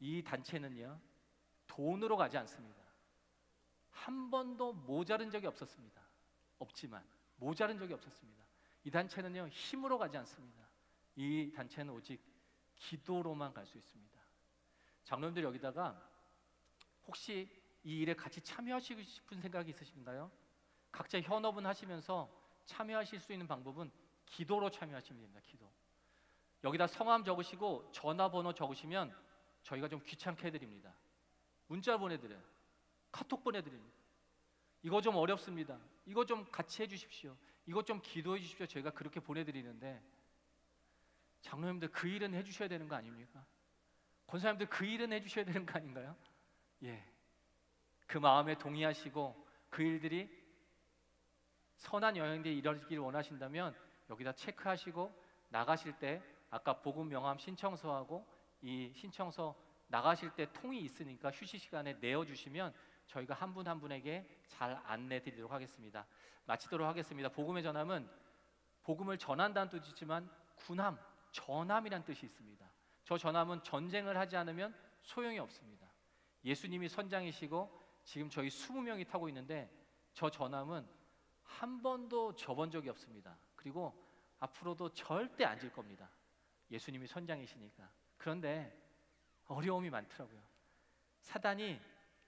이 단체는요, 돈으로 가지 않습니다. 한 번도 모자른 적이 없었습니다. 없지만 모자른 적이 없었습니다. 이 단체는요, 힘으로 가지 않습니다. 이 단체는 오직 기도로만 갈 수 있습니다. 장로님들 여기다가 혹시 이 일에 같이 참여하시고 싶은 생각이 있으신가요? 각자 현업은 하시면서 참여하실 수 있는 방법은 기도로 참여하시면 됩니다. 기도. 여기다 성함 적으시고 전화번호 적으시면 저희가 좀 귀찮게 해드립니다. 문자 보내드려요. 카톡 보내드립니다. 이거 좀 어렵습니다. 이거 좀 같이 해주십시오. 이거 좀 기도해 주십시오. 저희가 그렇게 보내드리는데, 장로님들 그 일은 해주셔야 되는 거 아닙니까? 권사님들 그 일은 해주셔야 되는 거 아닌가요? 예, 그 마음에 동의하시고 그 일들이 선한 영향들이 이루어지기를 원하신다면 여기다 체크하시고 나가실 때 아까 복음 명함 신청서하고 이 신청서 나가실 때 통이 있으니까 휴식 시간에 내어주시면 저희가 한 분 한 분에게 잘 안내드리도록 하겠습니다. 마치도록 하겠습니다. 복음의 전함은 복음을 전한다는 뜻이지만 군함, 전함이란 뜻이 있습니다. 저 전함은 전쟁을 하지 않으면 소용이 없습니다. 예수님이 선장이시고 지금 저희 20명이 타고 있는데 저 전함은 한 번도 져본 적이 없습니다. 그리고 앞으로도 절대 안 질 겁니다. 예수님이 선장이시니까. 그런데 어려움이 많더라고요. 사단이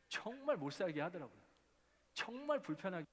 정말 못살게 하더라고요. 정말 불편하게.